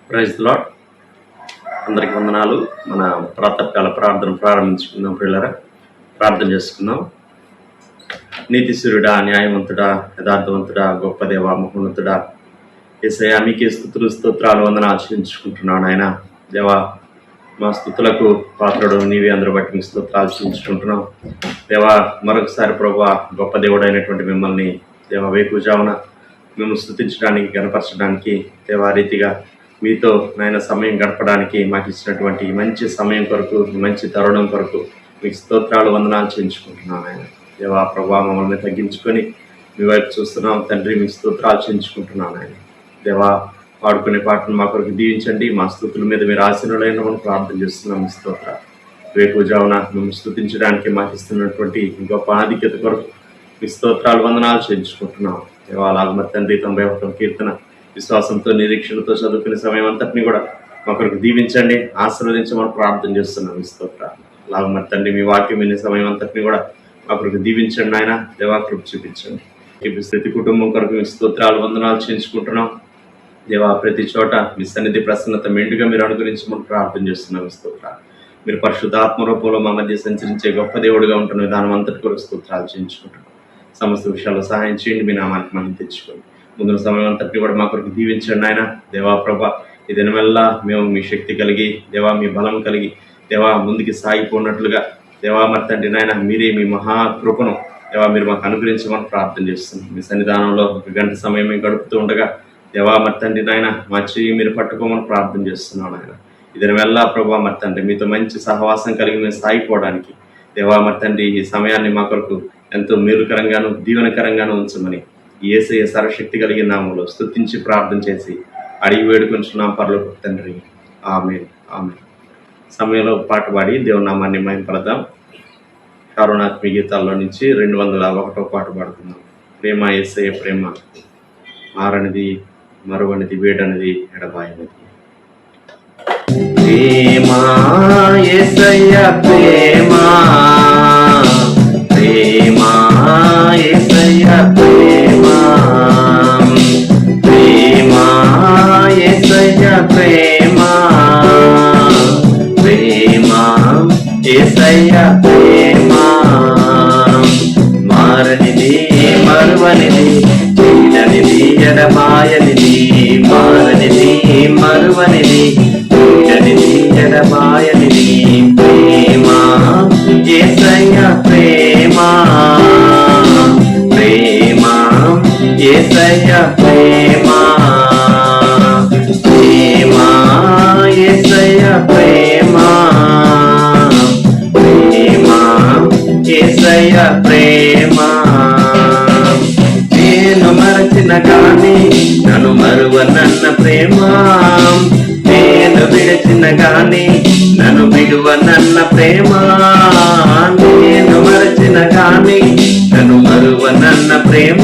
Praise lord. అందరికి వందనాలు. మన ప్రాతకాల ప్రార్థన ప్రారంభించుకుందాం. పిల్లరా, ప్రార్థన చేసుకుందాం. నీతిశూరుడా, న్యాయవంతుడా, యథార్థవంతుడా, గొప్ప దేవ, మహోన్నతుడా, యేసయ్యా మీకే స్తుతులు స్తోత్రాలు వందనాలు ఆచరించుకుంటున్నాను. ఆయన దేవా, మా స్తుతులకు పాత్రుడు నీవే, అందరూ బట్టి మీ స్తోత్రాలు ఆచరించుకుంటున్నాం. దేవా, మరొకసారి ప్రభువా, గొప్ప దేవుడైనటువంటి మిమ్మల్ని దేవా వేకుజామున మేము స్తుతించడానికి, గణపరచడానికి, దేవా రీతిగా మీతో నాయన సమయం గడపడానికి మాకు ఇచ్చినటువంటి మంచి సమయం కొరకు, మంచి తరుణం కొరకు మీకు స్తోత్రాలు వందనాలు చేయించుకుంటున్నాను. ఆయన దేవా ప్రభా, మమ్మల్ని తగ్గించుకొని మీ వైపు చూస్తున్నాం తండ్రి. మీకు స్తోత్రాలు చేయించుకుంటున్నాను. ఆయన దేవా, పాడుకునే పాటను మా కొరకు దీవించండి. మా స్తుతుల మీద మీరు ఆశీనులైన ప్రార్థన చేస్తున్నాం. మీ స్తోత్రాలు వేకుజామున మేము స్తుతించడానికి మాకు ఇస్తున్నటువంటి గొప్ప ఆధిక్యత కొరకు మీ స్తోత్రాలు వందనాలు చేయించుకుంటున్నాం. దేవా, అలాగ తండ్రి 91వ కీర్తన విశ్వాసంతో నిరీక్షణతో చదువుకునే సమయం అంతటిని కూడా మా కొరకు దీవించండి, ఆశీర్వదించమని ప్రార్థన చేస్తున్నాం. మీ స్తోత్రాలు అలాగ తండ్రి మీ వాక్యం వినే సమయం అంతటిని కూడా మా కొరకు దీవించండి. ఆయన దేవా, కృప చూపించండి. ప్రతి కుటుంబం కొరకు మీ స్తోత్రాలు వందనాలు చేయించుకుంటున్నాం. దేవా, ప్రతి చోట మీ సన్నిధి ప్రసన్నత మెండుగా మీరు అనుగ్రహించమని ప్రార్థన చేస్తున్నాం. మీ స్తోత్రాలు మీరు పరిశుద్ధాత్మ రూపంలో మా మధ్య సంచరించే గొప్ప దేవుడిగా ఉంటున్న విధానం అంతటి కొరకు స్తోత్రాలు చేయించుకుంటున్నాం. సమస్త విషయాల్లో సహాయం చేయండి. మీ నామానికి మనం తెచ్చుకోండి. ముందున్న సమయం అంతటి కూడా మా కొరకు దీవించండి. ఆయన దేవా ప్రభా, ఈ దినమెల్లా మేము మీ శక్తి కలిగి, దేవా మీ బలం కలిగి, దేవా ముందుకి సాగిపోయినట్లుగా, దేవా తండ్రి నాయన మీరే మీ మహాకృపను దేవా మీరు మాకు అనుగ్రహించమని ప్రార్థన చేస్తున్నాం. మీ సన్నిధానంలో 1 గంట సమయం మేము గడుపుతూ ఉండగా దేవా తండ్రి నాయన మా చెయ్యి మీరు పట్టుకోమని ప్రార్థన చేస్తున్నాను. ఆయన ఈ దినమెల్లా ప్రభా తండ్రి మీతో మంచి సహవాసం కలిగి మేము సాగిపోవడానికి దేవా తండ్రి ఈ సమయాన్ని మా కొరకు ఎంతో మేలుకరంగాను దీవెనకరంగాను ఉంచమని యేసయ్య సర్వశక్తి కలిగిన నామములో స్తుతించి ప్రార్థన చేసి అడిగి వేడుకొంచున్నాం పరలోకపు తండ్రి. ఆమేన్, ఆమేన్. సమయంలో పాట పాడి దేవుని నామాన్ని మహిమపడదాం. కరుణాత్మక గీతాల్లో నుంచి 201వ పాట పాడుతున్నాం. ప్రేమ యేసయ్య ప్రేమ, మారనిది మరువనిది వేడనిది ఎడబాయనిది. ప్రేమ యేసయ్య ప్రేమ, ప్రేమ యేసయ్య ప్రేమ, ప్రేమ యేసయ్య ప్రేమ, ప్రేమ యేసయ్య ప్రేమ, మారనిది మరువనిది వీడనిది ఎడబాయనిది, మారనిది మరువనిది వీడనిది ఎడబాయనిది. ప్రేమ యేసయ్య ప్రేమ, ప్రేమ యేసయ్య ప్రేమ, ప్రేమ యేసయ్య ప్రేమ, ప్రేమ యేసయ్య ప్రేమ. నేను మరచిన గాని నన్ను మరువనన్న ప్రేమ, నేను విడచిన గాని నన్ను విడువనన్న ప్రేమ, నేను మరచిన గాని నన్ను మరువనన్న ప్రేమ,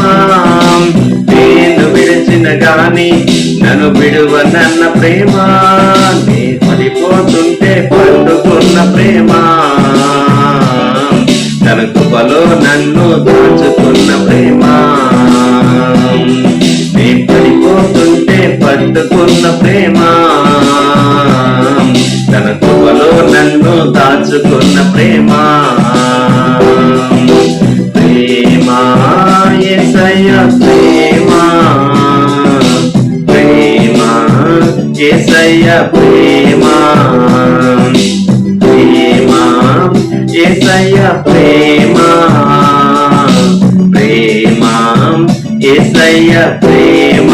నేను విడచిన గాని నన్ను విడువనన్న ప్రేమ, నే పడిపోతుంటే పట్టుకున్న ప్రేమ, తన కృపలో నన్ను దాచుకున్న ప్రేమ, నే పడిపోతుంటే పట్టుకున్న ప్రేమ, తన కృపలో నన్ను దాచుకున్న ప్రేమ. ప్రేమ యేసయ్య ప్రేమ, ప్రేమ యేసయ్య ప్రేమ, ప్రేమ యేసయ్య ప్రేమ, ప్రేమ యేసయ్య ప్రేమ.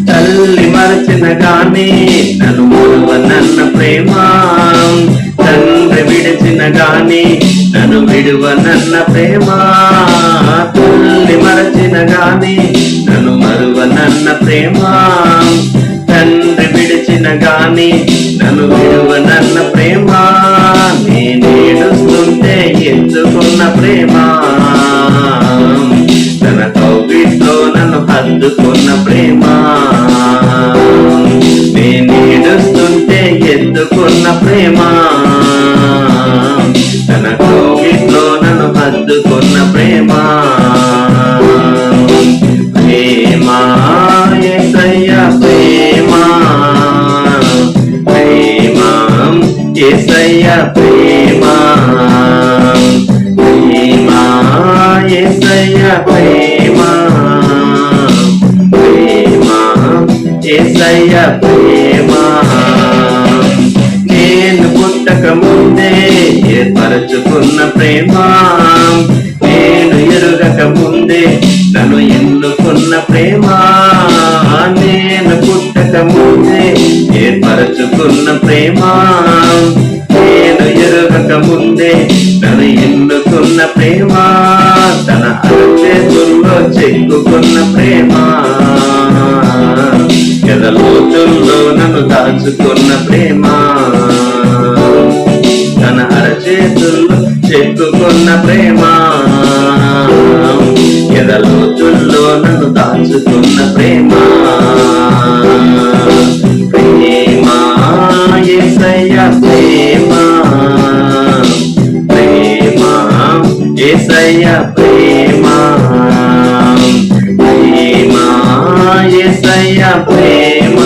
తల్లి మరచిన గాని నన్ను మరువనన్న ప్రేమ, తండ్రి విడిచిన గాని నన్ను విడువనన్న ప్రేమ, తల్లి మరచిన గాని నన్ను మరువనన్న ప్రేమ, తండ్రి విడిచిన గాని నన్ను విడువనన్న ప్రేమ, నేనేడుస్తుంటే ఎత్తుకున్న ప్రేమ, తన కౌగిట్లో నన్ను హత్తుకున్న ప్రేమ, నేనేడుస్తుంటే ఎత్తుకున్న ప్రేమ, తన కౌగిట్లో నన్ను హత్తుకున్న ప్రేమ. ప్రేమ యేసయ్య ప్రేమ, ప్రేమ ప్రేమ యేసయ్య ప్రేమ ప్రేమ యేసయ్య ప్రేమ నేను పుట్టక ముందే ఏర్పరచుకున్న ప్రేమ నేను ఎరుగక ముందే నన్ను ఎన్నుకున్న ప్రేమ నేను పుట్టక ముందే ఏర్పరచుకున్న ప్రేమ నేను ఎరుగక ముందే నన్ను ఎన్నుకున్న ప్రేమ తన అరచేతుల్లో చెక్కుకున్న ప్రేమ ఎదలోతుల్లో నన్ను దాచుకున్న ప్రేమ తన అరచేతుల్లో చెక్కుకున్న ప్రేమ ఎదలోతుల్లో నన్ను దాచుకున్న ప్రేమ ప్రేమ యేసయ్య ప్రేమ ప్రేమ యేసయ్య ప్రేమ ప్రేమ యేసయ్య ప్రేమ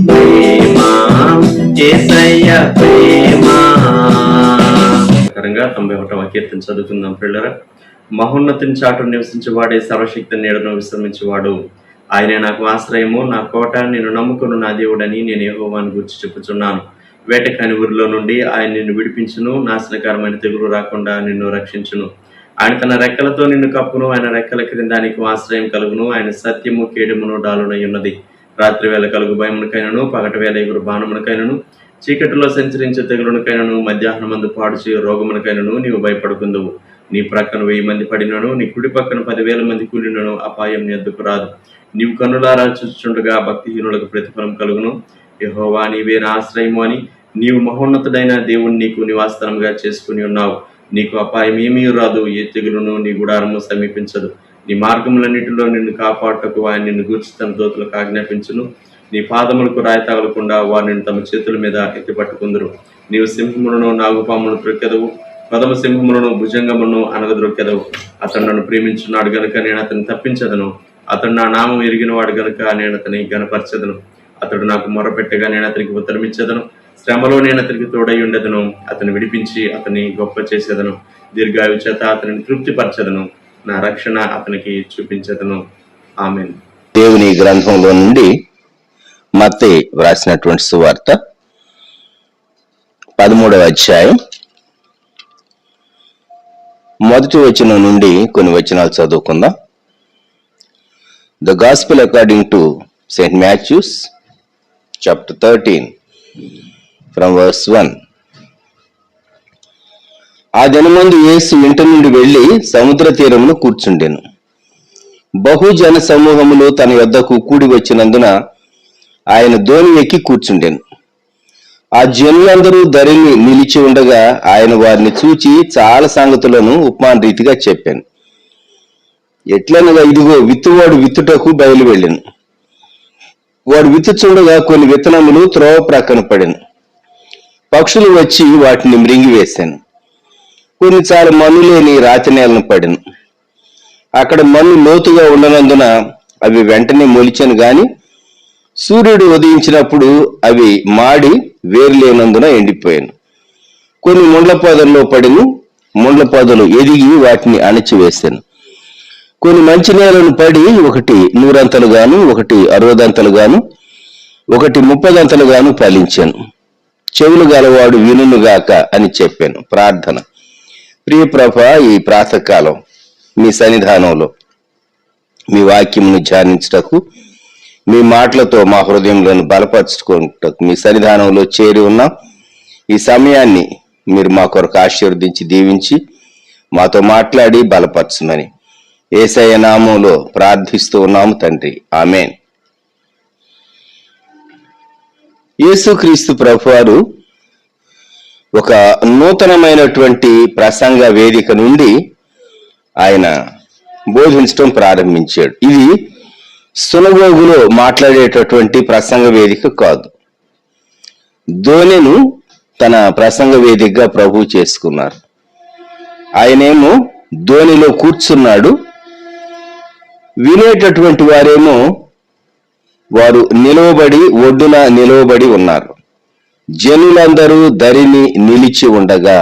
ప్రేమ యేసయ్య ప్రేమ 91వ కీర్తన చదువుకుందాం పిల్లరా. మహోన్నతిని చాటు నివసించేవాడే సర్వశక్తి నీడను విశ్రమించేవాడు. ఆయనే నాకు ఆశ్రయము, నా కోట, నేను నమ్ముకున్న నా దేవుడని నేను యెహోవాను గురించి చెప్పుచున్నాను. వేటకాని ఊరిలో నుండి ఆయన నిన్ను విడిపించును, నాశనకరమైన తెగులు రాకుండా నిన్ను రక్షించును. ఆయన తన రెక్కలతో నిన్ను కప్పును, ఆయన రెక్కల క్రింద నీకు ఆశ్రయం కలుగును. ఆయన సత్యము కేడమును డాలునై ఉన్నది. రాత్రి వేళ కలుగు భయమునకైనను, పగటి వేళ ఎగురు బాణమునకైనను, చీకటిలో సంచరించే తెగులునకైనను, మధ్యాహ్నమందు పాడు చేయు రోగమునకైనను నీవు భయపడుకుందువు. నీ ప్రక్కన 1000 మంది పడినను, నీ కుడి పక్కన 10,000 మంది కూలినను అపాయం నీ ఎద్దుకు రాదు. నీవు కన్నులారా చూచుచుండగా భక్తిహీనులకు ప్రతిఫలం కలుగును. యెహోవా నీవే నా ఆశ్రయము అని నీవు మహోన్నతుడైన దేవుని నీకు నివాసస్థలముగా చేసుకుని ఉన్నావు. నీకు అపాయం ఏమీ రాదు, ఏ తెగులును నీ గుడారము సమీపించదు. నీ మార్గములన్నిటిలో నిన్ను కాపాడుటకు ఆయన నిన్ను గూర్చి తన దూతలకు ఆజ్ఞాపించును. నీ పాదములకు రాయి తగలకుండా వారిని తమ చేతుల మీద ఎత్తిపట్టుకుందరు. నీవు సింహములను, నాగుపాములను త్రొక్కెదవు, పదమ సింహములను, భుజంగములను అనగద్రొక్కెదవు. అతడు నన్ను ప్రేమించున్నాడు గనుక నేను అతన్ని తప్పించదను. అతడు నా నామం ఎరిగిన వాడు గనుక నేను అతని గనపరచదను. అతడు నాకు మొరపెట్టగా నేను అతనికి ఉత్తరమిచ్చేదను. శ్రమలో నేను అతనికి తోడై ఉండేదను. అతన్ని విడిపించి అతన్ని గొప్ప చేసేదను. దీర్ఘాయు చేత అతనిని తృప్తిపరచదను. నా రక్షణ అతనికి చూపించదను. ఆమేన్. దేవుని గ్రంథంలో నుండి మత్తయి వ్రాసినటువంటి సువార్త 13వ అధ్యాయం 1వ వచనం నుండి కొన్ని వచనాలు చదువుకుందాం. The gospel according to Saint Matthew's chapter 13 from verse 1. ఆ దినమందు యేసు ఇంటి నుండి వెళ్లి సముద్ర తీరమును కూర్చుండెను. బహుజన సమూహములు తన యొద్దకు కూడి వచ్చినందున ఆయన దోణి ఎక్కి కూర్చుండెను. ఆ జనులందరూ ధరిని నిలిచి ఉండగా ఆయన వారిని చూచి చాలా సంగతులను ఉపమాన రీతిగా చెప్పాను. ఎట్లనగా, ఇదిగో విత్తువాడు విత్తుటకు బయలు వెళ్ళాను. వాడు విత్తుచుండగా కొన్ని విత్తనములు త్రోవ ప్రక్కన పడెను. పక్షులు వచ్చి వాటిని మృంగివేశాను. కొన్ని చాలా మన్ను లేని రాతి నేలను పడెను. అక్కడ మన్ను లోతుగా ఉండనందున అవి వెంటనే మొలిచెను గాని సూర్యుడు ఉదయించినప్పుడు అవి మాడి వేరు లేనందున ఎండిపోయాను. కొన్ని ముండ్ల పొదల్లో పడిను. ముండ్ల పొదలు ఎదిగి వాటిని అణచివేశాను. కొన్ని మంచి నేలను పడి, ఒకటి 100 అంతలుగాను, ఒకటి 60 అంతలుగాను, ఒకటి 30 అంతలుగాను ఫలించాను. చెవులు గలవాడు వినుగాక అని చెప్పాను. ప్రార్థన. ప్రియ ప్రభా, ఈ ప్రాతకాలం మీ సన్నిధానంలో మీ వాక్యమును ధ్యానించుటకు, మీ మాటలతో మా హృదయంలోని బలపరచుకోటకు మీ సన్నిధానంలో చేరి ఉన్నాం. ఈ సమయాన్ని మీరు మా కొరకు ఆశీర్వదించి దీవించి మాతో మాట్లాడి బలపరచమని యేసయ్య నామములో ప్రార్థిస్తూ ఉన్నాము తండ్రి. ఆమేన్. యేసుక్రీస్తు ప్రభువారు ఒక నూతనమైనటువంటి ప్రసంగ వేదిక నుండి ఆయన బోధించడం ప్రారంభించాడు. ఇది సునగోగులో మాట్లాడేటటువంటి ప్రసంగ వేదిక కాదు. దోణెను తన ప్రసంగ వేదికగా ప్రభు చేసుకున్నారు. ఆయనేమో దోణిలో కూర్చున్నాడు. వినేటటువంటి వారేమో వారు ఒడ్డున నిలవబడి ఉన్నారు. జనులందరూ దరిని నిలిచి ఉండగా.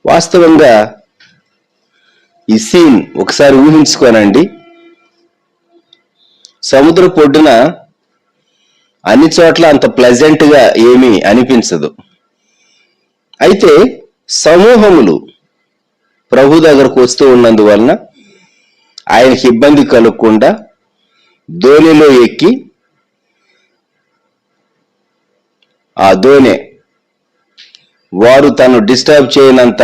వాస్తవంగా ఈ సీన్ ఒకసారి ఊహించుకోనండి. సముద్ర పొడ్డున అన్ని చోట్ల అంత ప్లెజెంట్ గా ఏమీ అనిపించదు. అయితే సమూహములు ప్రభు దగ్గరకు వస్తూ ఉన్నందువలన ఆయనకి ఇబ్బంది కలగకుండా దోణిలో ఎక్కి ఆ దోణి వారు తను డిస్టర్బ్ చేయనంత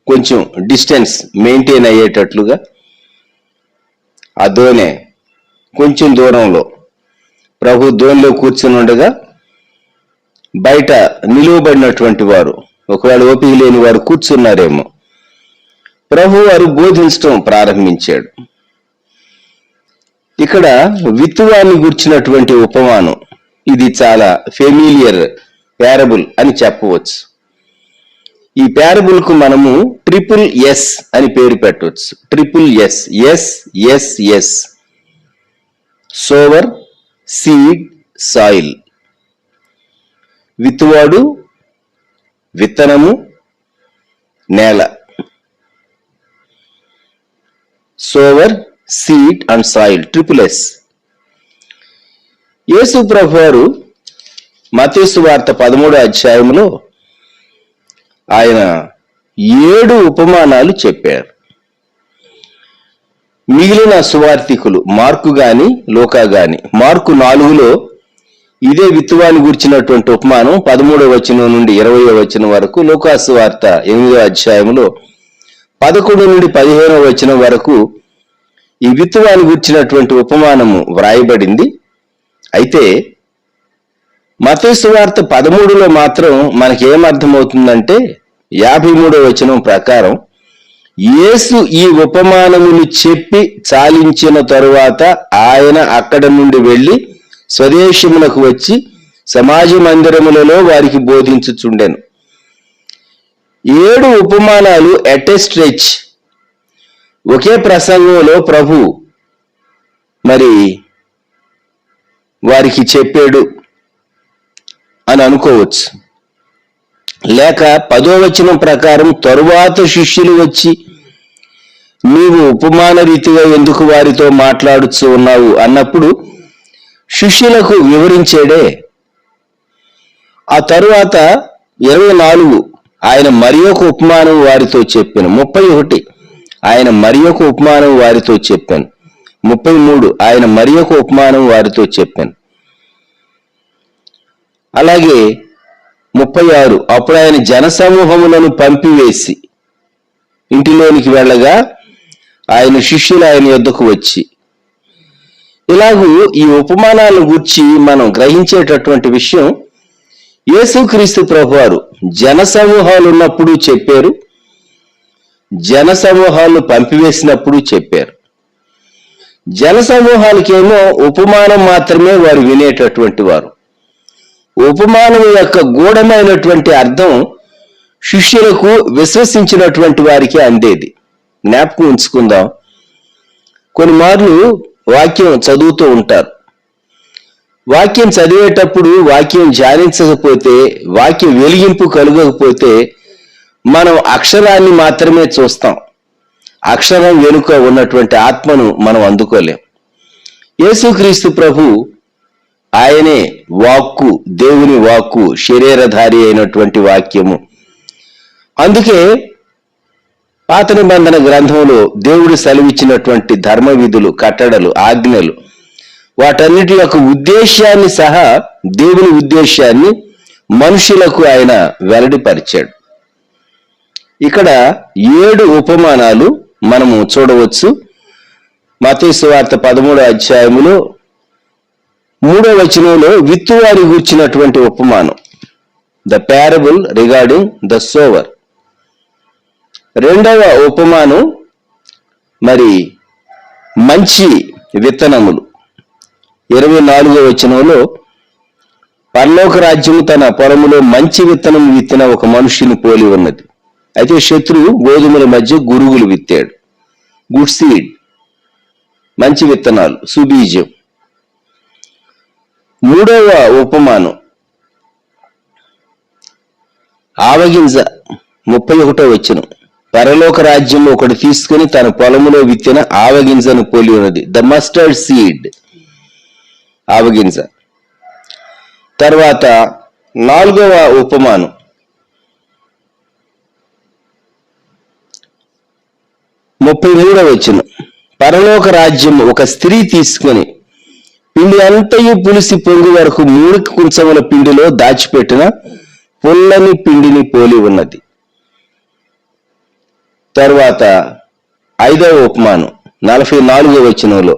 కొంచెం డిస్టెన్స్ మెయింటైన్ అయ్యేటట్లుగా ఆ దోణి కొంచెం దూరంలో ప్రభు దోణిలో కూర్చుని ఉండగా బయట నిలువబడినటువంటి వారు, ఒకవేళ ఓపిక లేని వారు కూర్చున్నారేమో, ప్రభు వారు బోధించడం ప్రారంభించాడు. ఇక్కడ విత్తువాన్ని గుర్చినటువంటి ఉపమానం ఇది చాలా ఫెమిలియర్ ప్యారబుల్ అని చెప్పవచ్చు. ఈ ప్యారబుల్ కు మనము SSS అని పేరు పెట్టవచ్చు. SSS sower, seed, soil. విత్తువాడు, విత్తనము, నేల. Sower, seed and soil, SSS. Yesu ప్రభు వారు మత్తయి సువార్త 13వ అధ్యాయంలో ఆయన 7 ఉపమానాలు చెప్పారు. మిగిలిన సువార్తికులు మార్కు గాని లూకా గాని మార్కు 4లో ఇదే విత్తువాని గురించినటువంటి ఉపమానం 13వ వచనం నుండి 20వ వచనం వరకు, లూకా సువార్త 8వ అధ్యాయంలో 11 నుండి 15వ వచనం వరకు ఈ విత్తువాని గురించినటువంటి ఉపమానము వ్రాయబడింది. అయితే మత్తయి సువార్త 13లో మాత్రం మనకి ఏమర్థమవుతుందంటే 53వ వచనం ప్రకారం యేసు ఈ ఉపమానములు చెప్పి చాలించిన తరువాత ఆయన అక్కడ నుండి వెళ్లి స్వదేశమునకు వచ్చి సమాజ మందిరములలో వారికి బోధించుచుండెను. 7 ఉపమానాలు ఎట్ ఎ స్ట్రెచ్ ఒకే ప్రసంగంలో ప్రభు మరి వారికి చెప్పాడు అని అనుకోవచ్చు. లేక 10వ వచనం ప్రకారం తరువాత శిష్యులు వచ్చి నీవు ఉపమాన రీతిగా ఎందుకు వారితో మాట్లాడుచూ ఉన్నావు అన్నప్పుడు శిష్యులకు వివరించాడే. ఆ తరువాత 24 ఆయన మరి ఒక ఉపమానం వారితో చెప్పాను. 31 ఆయన మరి ఒక ఉపమానం వారితో చెప్పాను. 33 ఆయన మరి ఒక ఉపమానం వారితో చెప్పాను. అలాగే 36 అప్పుడు ఆయన జనసమూహములను పంపివేసి ఇంటిలోనికి వెళ్ళగా ఆయన శిష్యులు ఆయన యొద్దకు వచ్చి. ఇలాగూ ఈ ఉపమానాలను గూర్చి మనం గ్రహించేటటువంటి విషయం, యేసుక్రీస్తు ప్రభువారు జనసమూహాలు ఉన్నప్పుడు చెప్పారు, జనసమూహాలను పంపివేసినప్పుడు చెప్పారు. జనసమూహాలకేమో ఉపమానం మాత్రమే వారు వినేటటువంటి వారు. ఉపమానం యొక్క గూఢమైనటువంటి అర్థం శిష్యులకు విశ్వసించినటువంటి వారికి అందేది. జ్ఞాపకం ఉంచుకుందాం, కొన్ని మార్లు వాక్యం చదువుతూ ఉంటారు. వాక్యం చదివేటప్పుడు వాక్యం ధ్యానించకపోతే, వాక్యం వెలిగింపు కలగకపోతే మనం అక్షరాన్ని మాత్రమే చూస్తాం. అక్షరం వెనుక ఉన్నటువంటి ఆత్మను మనం అందుకోలేం. యేసుక్రీస్తు ప్రభు ఆయనే వాక్కు, దేవుని వాక్కు, శరీరధారి అయినటువంటి వాక్యము. అందుకే పాత నిబంధన గ్రంథంలో దేవుడు సెలవిచ్చినటువంటి ధర్మ విధులు, కట్టడలు, ఆజ్ఞలు, వాటన్నిటి యొక్క ఉద్దేశాన్ని సహా, దేవుని ఉద్దేశాన్ని మనుషులకు ఆయన వెల్లడిపరిచాడు. ఇక్కడ 7 ఉపమానాలు మనము చూడవచ్చు. మత్తయి సువార్త 13వ అధ్యాయములో 3వ వచనంలో విత్తువారి గూర్చినటువంటి ఉపమానం, the parable regarding the sour. 2వ ఉపమానం మరి మంచి విత్తనములు. 24వ వచనంలో పరలోక రాజ్యము తన పొలములో మంచి విత్తనం విత్తిన ఒక మనుష్యుని పోలి ఉన్నది. అయితే శత్రువు గోధుమల మధ్య గురుగులు విత్తాడు. గుడ్ సీడ్, మంచి విత్తనాలు, సుబీజం. మూడవ ఉపమానం ఆవగింజ 31వ వచనం. పరలోక రాజ్యం ఒకటి తీసుకుని తన పొలములో విత్తిన ఆవగింజను పోలి ఉన్నది. ద మస్టర్డ్ సీడ్, ఆవగింజ. తర్వాత 4వ ఉపమానం ముప్పై 33వ వచనం. పరలోక రాజ్యం ఒక స్త్రీ తీసుకుని పిండి అంతయు పులిసి పొంగు వరకు 3 కుంచముల పిండిలో దాచిపెట్టిన పుల్లని పిండిని పోలి ఉన్నది. తర్వాత 5వ ఉపమానం 44వ వచనంలో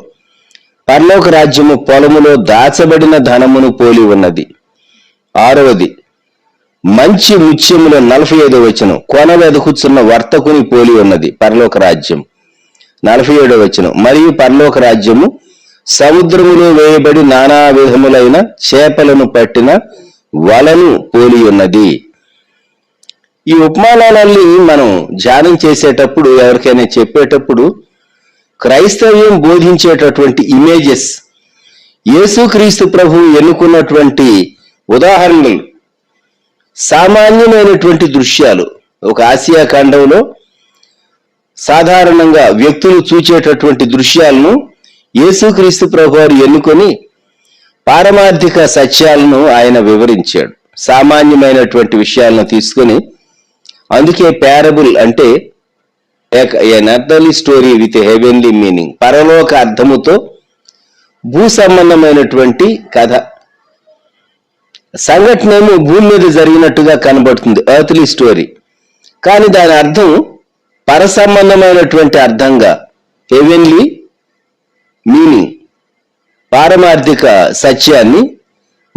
పరలోక రాజ్యము పొలములో దాచబడిన ధనమును పోలి ఉన్నది. 6వది మంచి ముత్యములో 45వ వచనం కొన వెదకుచున్న వర్తకుని పోలి ఉన్నది పరలోక రాజ్యం. 47వ వచనం మరియు పరలోక రాజ్యము సముద్రములో వేయబడి నానా విధములైన చేపలను పట్టిన వలను పోలి ఉన్నది. ఈ ఉపమానాలన్నీ మనం ధ్యానం చేసేటప్పుడు, ఎవరికైనా చెప్పేటప్పుడు క్రైస్తవ్యం బోధించేటటువంటి ఇమేజెస్, యేసుక్రీస్తు ప్రభువు ఎన్నుకున్నటువంటి ఉదాహరణలు, సామాన్యమైనటువంటి దృశ్యాలు. ఒక ఆసియా ఖండంలో సాధారణంగా వ్యక్తులు చూచేటటువంటి దృశ్యాలను యేసుక్రీస్తు ప్రభు వారు ఎన్నుకొని పారమార్థిక సత్యాలను ఆయన వివరించాడు. సామాన్యమైనటువంటి విషయాలను తీసుకొని, అందుకే ప్యారబుల్ అంటే an earthly story with heavenly meaning, పరలోక అర్థముతో భూ సంబంధమైనటువంటి కథ. సంఘటనేమో భూమి మీద జరిగినట్టుగా కనబడుతుంది, ఎర్త్లీ స్టోరీ, కానీ దాని అర్థం పర సంబంధమైనటువంటి అర్థంగా, హెవెన్లీ మీనింగ్, పారమార్థిక సత్యాన్ని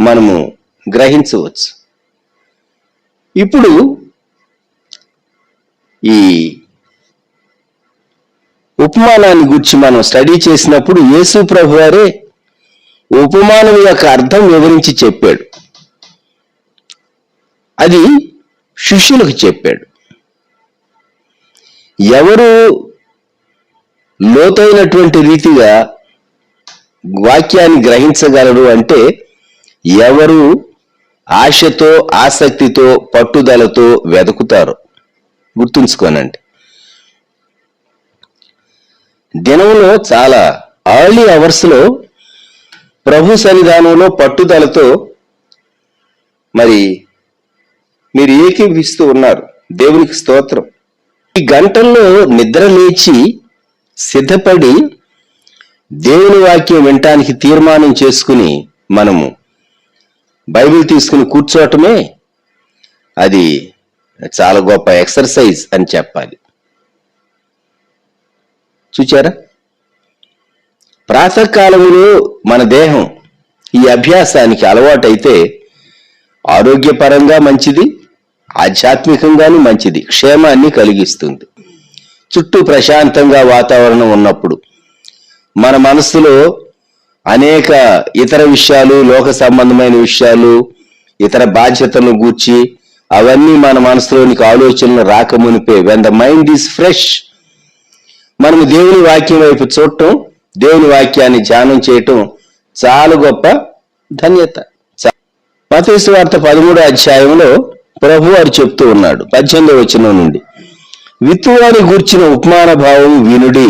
మనము గ్రహించవచ్చు. ఇప్పుడు ఈ ఉపమానాన్ని గురించి మనం స్టడీ చేసినప్పుడు యేసు ప్రభు వారే ఉపమానం యొక్క అర్థం వివరించి చెప్పాడు. అది శిష్యులకు చెప్పాడు. ఎవరు లోతైనటువంటి రీతిగా వాక్యాన్ని గ్రహించగలరు అంటే, ఎవరు ఆశతో, ఆసక్తితో, పట్టుదలతో వెతుకుతారు. గుర్తుంచుకోనండి, దినంలో చాలా ఎర్లీ అవర్స్లో ప్రభు సన్నిధానంలో పట్టుదలతో మరి మీరు ఏకీభవిస్తూ ఉన్నారు. దేవునికి స్తోత్రం. ఈ గంటల్లో నిద్ర లేచి సిద్ధపడి దేవుని వాక్యం వినటానికి తీర్మానం చేసుకుని మనము బైబిల్ తీసుకుని కూర్చోవటమే అది చాలా గొప్ప ఎక్సర్సైజ్ అని చెప్పాలి. చూచారా, ప్రాతకాలంలో మన దేహం ఈ అభ్యాసానికి అలవాటైతే ఆరోగ్యపరంగా మంచిది, ఆధ్యాత్మికంగానూ మంచిది, క్షేమాన్ని కలిగిస్తుంది. చుట్టూ ప్రశాంతంగా వాతావరణం ఉన్నప్పుడు మన మనస్సులో అనేక ఇతర విషయాలు, లోక సంబంధమైన విషయాలు, ఇతర బాధ్యతలను గూర్చి అవన్నీ మన మనసులోనికి ఆలోచనలు రాకమునిపే, when the mind is fresh, మనము దేవుని వాక్యం వైపు చూడటం, దేవుని వాక్యాన్ని ధ్యానం చేయటం చాలా గొప్ప ధన్యత. మత్తయి సువార్త 13వ అధ్యాయంలో ప్రభు వారు చెప్తూ ఉన్నాడు 18వ వచనం నుండి, విత్తువాని గూర్చిన ఉపమాన భావం వినుడి.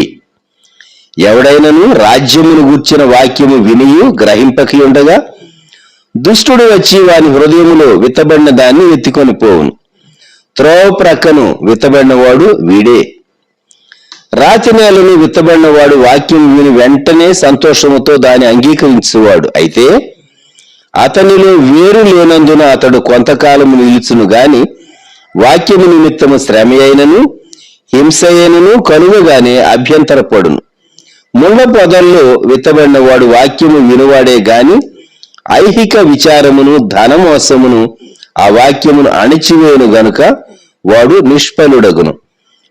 ఎవడైనను రాజ్యమును గూర్చిన వాక్యము వినియు గ్రహింపకి ఉండగా దుష్టుడు వచ్చి వాని హృదయములో విత్తబడిన దాన్ని ఎత్తుకొని పోవును. త్రోవ ప్రక్కను విత్తబడినవాడు వీడే. రాతి నేలను విత్తబడినవాడు వాక్యం విని వెంటనే సంతోషముతో దాన్ని అంగీకరించువాడు. అయితే అతనిలో వేరు లేనందున అతడు కొంతకాలము నిలుచును గాని వాక్యము నిమిత్తము శ్రమ అయినను హింస అయినను కలుగగానే అభ్యంతరపడును. ముళ్ళ పొదల్లో విత్తబడిన వాడు వాక్యము వినువాడే గాని ఐహిక విచారమును ధనమోసమును ఆ వాక్యమును అణిచివేయును గనుక వాడు నిష్ఫలుడగును.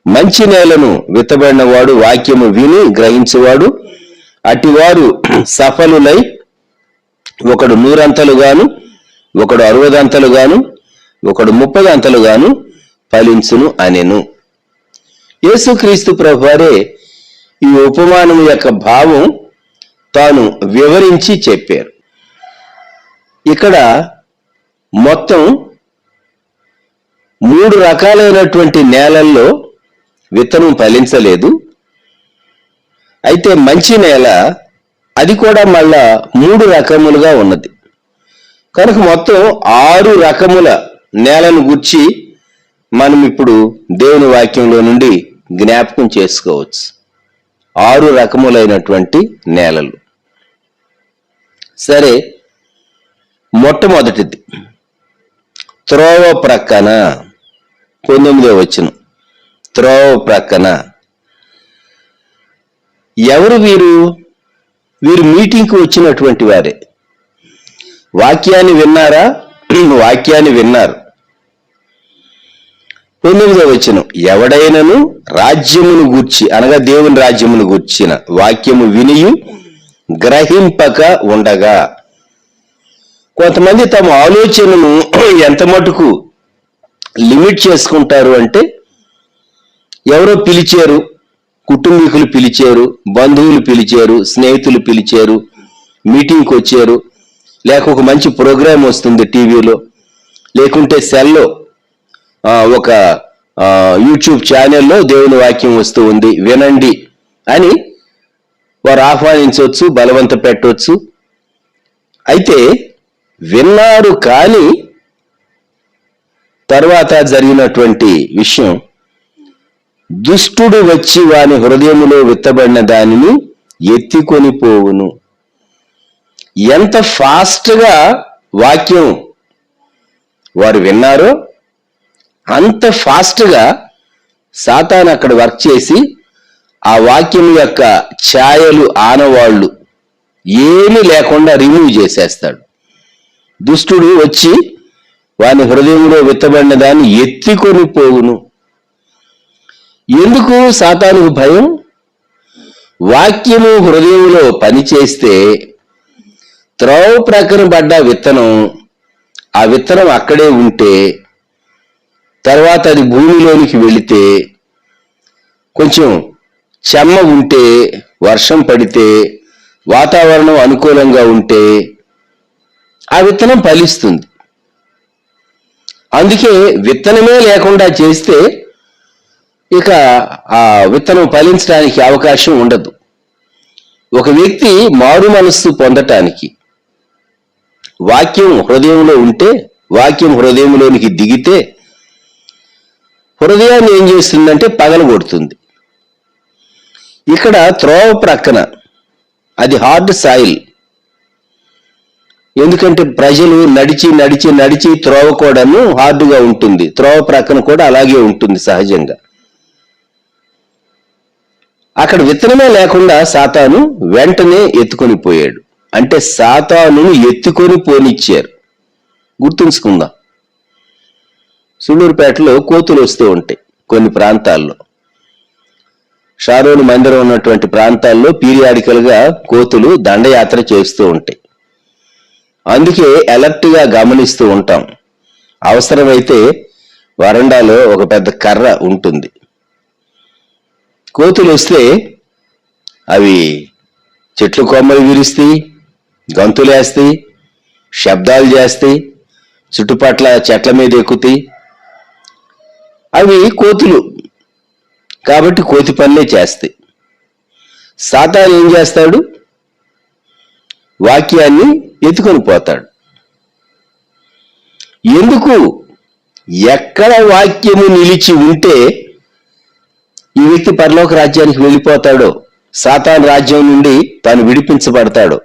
మంచి నేలను విత్తబడిన వాడు వాక్యము విని గ్రహించువాడు. అటివారు సఫలులై ఒకడు 100 అంతలుగాను, ఒకడు 60 అంతలుగాను, ఒకడు 30 అంతలుగాను ఫలించును అనెను. యేసుక్రీస్తు ప్రభువారే ఈ ఉపమానం యొక్క భావం తాను వివరించి చెప్పారు. ఇక్కడ మొత్తం 3 రకాలైనటువంటి నేలల్లో విత్తనం ఫలించలేదు. అయితే మంచి నేల అది కూడా మళ్ళా 3 రకములుగా ఉన్నది. కనుక మొత్తం 6 రకముల నేలను గురించి మనం ఇప్పుడు దేవుని వాక్యంలో నుండి జ్ఞాపకం చేసుకోవచ్చు. 6 రకములైనటువంటి నేలలు. సరే, మొట్టమొదటిది త్రోవ ప్రక్కన, 19వ వచనం. త్రోవ ప్రక్కన ఎవరు వీరు? వీరు మీటింగ్కి వచ్చినటువంటి వారే. వాక్యాన్ని విన్నారా? వాక్యాన్ని విన్నారు. 19వ వచనం, ఎవడైనను రాజ్యమును గూర్చి అనగా దేవుని రాజ్యమును గూర్చిన వాక్యము వినియు గ్రహింపక ఉండగా. కొంతమంది తమ ఆలోచనను ఎంత మటుకు లిమిట్ చేసుకుంటారు అంటే, ఎవరో పిలిచారు, కుటుంబీకులు పిలిచారు, బంధువులు పిలిచారు, స్నేహితులు పిలిచారు, మీటింగ్కి వచ్చారు, లేక ఒక మంచి ప్రోగ్రాం వస్తుంది టీవీలో, లేకుంటే సెల్లో ఒక యూట్యూబ్ ఛానల్లో దేవుని వాక్యం వస్తూ ఉంది, వినండి అని వారు ఆహ్వానించవచ్చు, బలవంత పెట్టవచ్చు. అయితే విన్నారు, కానీ తర్వాత జరిగినటువంటి విషయం, దుష్టుడు వచ్చి వాని హృదయములో విత్తబడిన దానిని ఎత్తికొని పోవును. ఎంత ఫాస్ట్గా వాక్యం వారు విన్నారో అంత ఫాస్ట్గా సాతాను అక్కడ వర్క్ చేసి ఆ వాక్యం యొక్క ఛాయలు, ఆనవాళ్లు ఏమీ లేకుండా రిమూవ్ చేసేస్తాడు. దుష్టుడు వచ్చి వాని హృదయంలో విత్తబడిన దాన్ని ఎత్తికొని పోవును. ఎందుకు సాతానుకు భయం? వాక్యము హృదయంలో పనిచేస్తే త్రోవ ప్రక్కన పడ్డ విత్తనం, ఆ విత్తనం అక్కడే ఉంటే, తర్వాత అది భూమిలోనికి వెళితే, కొంచెం చెమ్మ ఉంటే, వర్షం పడితే, వాతావరణం అనుకూలంగా ఉంటే ఆ విత్తనం ఫలిస్తుంది. అందుకే విత్తనమే లేకుండా చేస్తే ఇక ఆ విత్తనం ఫలించడానికి అవకాశం ఉండదు. ఒక వ్యక్తి మారు మనస్సు పొందటానికి వాక్యం హృదయంలో ఉంటే, వాక్యం హృదయంలోనికి దిగితే హృదయాన్ని ఏం చేస్తుందంటే పగలగొడుతుంది. ఇక్కడ త్రోవ ప్రక్కన అది హార్డ్ సాయిల్. ఎందుకంటే ప్రజలు నడిచి నడిచి నడిచి త్రోవ కూడాను హార్డ్గా ఉంటుంది. త్రోవ ప్రక్కన కూడా అలాగే ఉంటుంది సహజంగా. అక్కడ విత్తనమే లేకుండా సాతాను వెంటనే ఎత్తుకొని పోయాడు. అంటే సాతానును ఎత్తుకొని పోనిచ్చారు. గుర్తుంచుకుందాం, సూళ్ళూరుపేటలో కోతులు వస్తూ ఉంటాయి కొన్ని ప్రాంతాల్లో. షారోను మందిరం ఉన్నటువంటి ప్రాంతాల్లో పీరియాడికల్ గా కోతులు దండయాత్ర చేస్తూ ఉంటాయి. అందుకే అలర్ట్ గా గమనిస్తూ ఉంటాం. అవసరమైతే వరండాలో ఒక పెద్ద కర్ర ఉంటుంది. కోతులు వస్తే అవి చెట్లు కొమ్మలు విరుస్తాయి, గంతులేస్తాయి, శబ్దాలు చేస్తాయి, చుట్టుపట్ల చెట్ల మీద ఎక్కుతాయి. అవి కోతులు కాబట్టి కోతి పనులే చేస్తాయి. సాతాను ఏం చేస్తాడు? వాక్యాన్ని ఎత్తుకొని పోతాడు. ఎందుకు? ఎక్కడ వాక్యము నిలిచి ఉంటే ఈ వ్యక్తి పరలోక రాజ్యానికి వెళ్ళిపోతాడో, సాతాను రాజ్యం నుండి తాను విడిపించబడతాడు.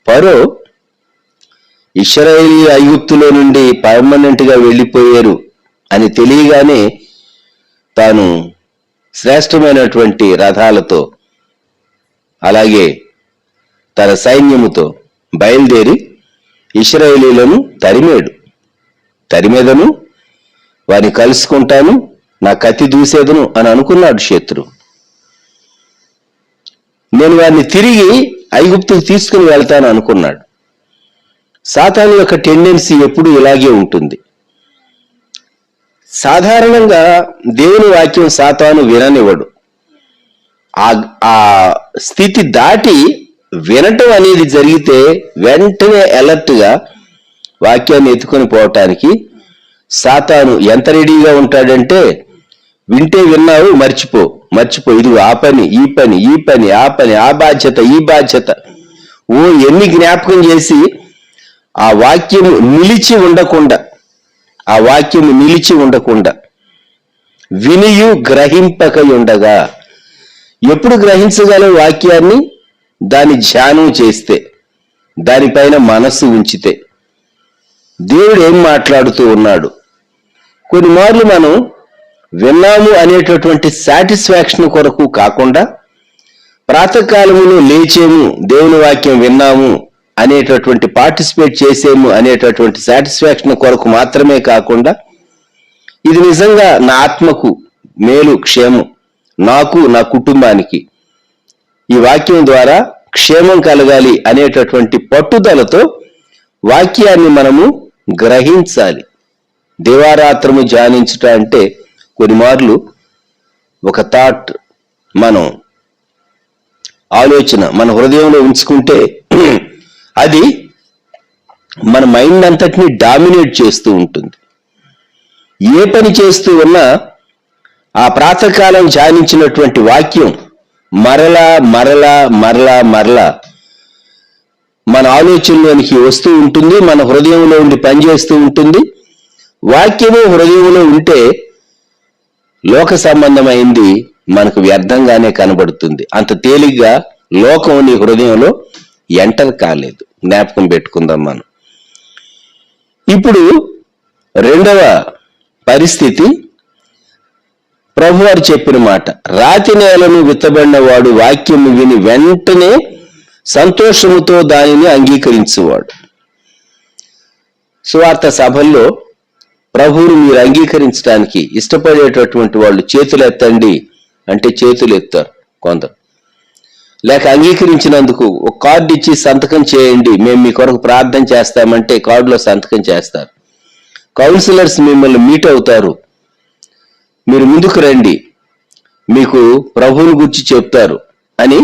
ఫరో ఇశ్రాయేలీ ఐగుప్తులో నుండి పర్మనెంట్ గా వెళ్ళిపోయారు అని తెలియగానే తాను శ్రేష్టమైనటువంటి రథాలతో అలాగే తన సైన్యముతో బయలుదేరి ఇశ్రాయేలీలను తరిమేదను, వారిని కలుసుకుంటాను, నా కత్తి దూసేదను అని అనుకున్నాడు శత్రువు. నేను వారిని తిరిగి ఐగుప్తుకు తీసుకుని వెళ్తాను అనుకున్నాడు. సాతాను యొక్క టెండెన్సీ ఎప్పుడు ఇలాగే ఉంటుంది. సాధారణంగా దేవుని వాక్యం సాతాను విననివ్వడు. ఆ స్థితి దాటి వినటం అనేది జరిగితే వెంటనే అలర్ట్గా వాక్యాన్ని ఎత్తుకొని పోవటానికి సాతాను ఎంత రెడీగా ఉంటాడంటే, వింటే విన్నావు, మర్చిపో, ఇది ఆ పని, ఈ పని, ఆ పని, ఆ బాధ్యత, ఈ బాధ్యత, ఎన్ని జ్ఞాపకం చేసి ఆ వాక్యము నిలిచి ఉండకుండా వినియు గ్రహింపక ఉండగా. ఎప్పుడు గ్రహించగల వాక్యాన్ని? దాని ధ్యానం చేస్తే, దానిపైన మనస్సు ఉంచితే. దేవుడు ఏం మాట్లాడుతూ ఉన్నాడు? కొన్ని మార్లు మనం విన్నాము అనేటటువంటి సాటిస్ఫాక్షన్ కొరకు కాకుండా, ప్రాతకాలములో లేచేము, దేవుని వాక్యం విన్నాము అనేటటువంటి, పార్టిసిపేట్ చేసేము అనేటటువంటి సాటిస్ఫాక్షన్ కొరకు మాత్రమే కాకుండా, ఇది నిజంగా నా ఆత్మకు మేలు, క్షేమం, నాకు, నా కుటుంబానికి ఈ వాక్యం ద్వారా క్షేమం కలగాలి అనేటటువంటి పట్టుదలతో వాక్యాన్ని మనము గ్రహించాలి. దివారాత్రము ధ్యానించుట అంటే కొన్ని మార్లు ఒక థాట్, మనం ఆలోచన మన హృదయంలో ఉంచుకుంటే అది మన మైండ్ అంతటిని డామినేట్ చేస్తూ ఉంటుంది. ఏ పని చేస్తూ ఉన్నా ఆ ప్రాతకాలం ధ్యానించినటువంటి వాక్యం మరలా మన ఆలోచనలోనికి వస్తూ ఉంటుంది, మన హృదయంలో ఉండి పనిచేస్తూ ఉంటుంది. వాక్యము హృదయంలో ఉంటే లోక సంబంధమైంది మనకు వ్యర్థంగానే కనబడుతుంది. అంత తేలిగ్గా లోకం నీ హృదయంలో ఎంటర్ కాలేదు. జ్ఞాపకం పెట్టుకుందాం మనం. ఇప్పుడు రెండవ పరిస్థితి, ప్రభువారు చెప్పిన మాట, రాతి నేలను విత్తబడిన వాడు వాక్యము విని వెంటనే సంతోషముతో దానిని అంగీకరించేవాడు. సువార్త సభల్లో ప్రభువుని మీరు అంగీకరించడానికి ఇష్టపడేటటువంటి వాళ్ళు చేతులు ఎత్తండి అంటే చేతులు ఎత్తారు కొందరు. లేక అంగీకరించినందుకు ఒక కార్డు ఇచ్చి సంతకం చేయండి, మేము మీ కొరకు ప్రార్థన చేస్తామంటే కార్డులో సంతకం చేస్తారు. కౌన్సిలర్స్ మిమ్మల్ని మీట్ అవుతారు, మీరు ముందుకు రండి, మీకు ప్రభువుని గురించి చెప్తారు అని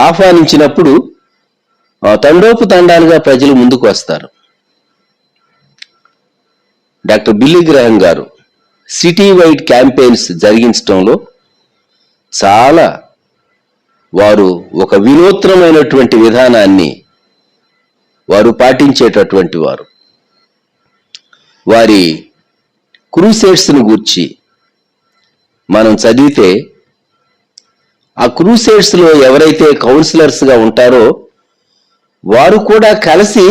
ఆహ్వానించినప్పుడు తండోపు తండాలుగా ప్రజలు ముందుకు వస్తారు. డాక్టర్ బిల్లీ గ్రహం గారు సిటీ వైడ్ క్యాంపెయిన్స్ జరిగించడంలో చాలా వారు ఒక వినూత్నమైనటువంటి విధానాన్ని వారు పాటించేటటువంటి వారు. వారి క్రూసేడ్స్ను గూర్చి మనం చదివితే, ఆ క్రూసేడ్స్లో ఎవరైతే కౌన్సిలర్స్గా ఉంటారో వారు కూడా కలిసి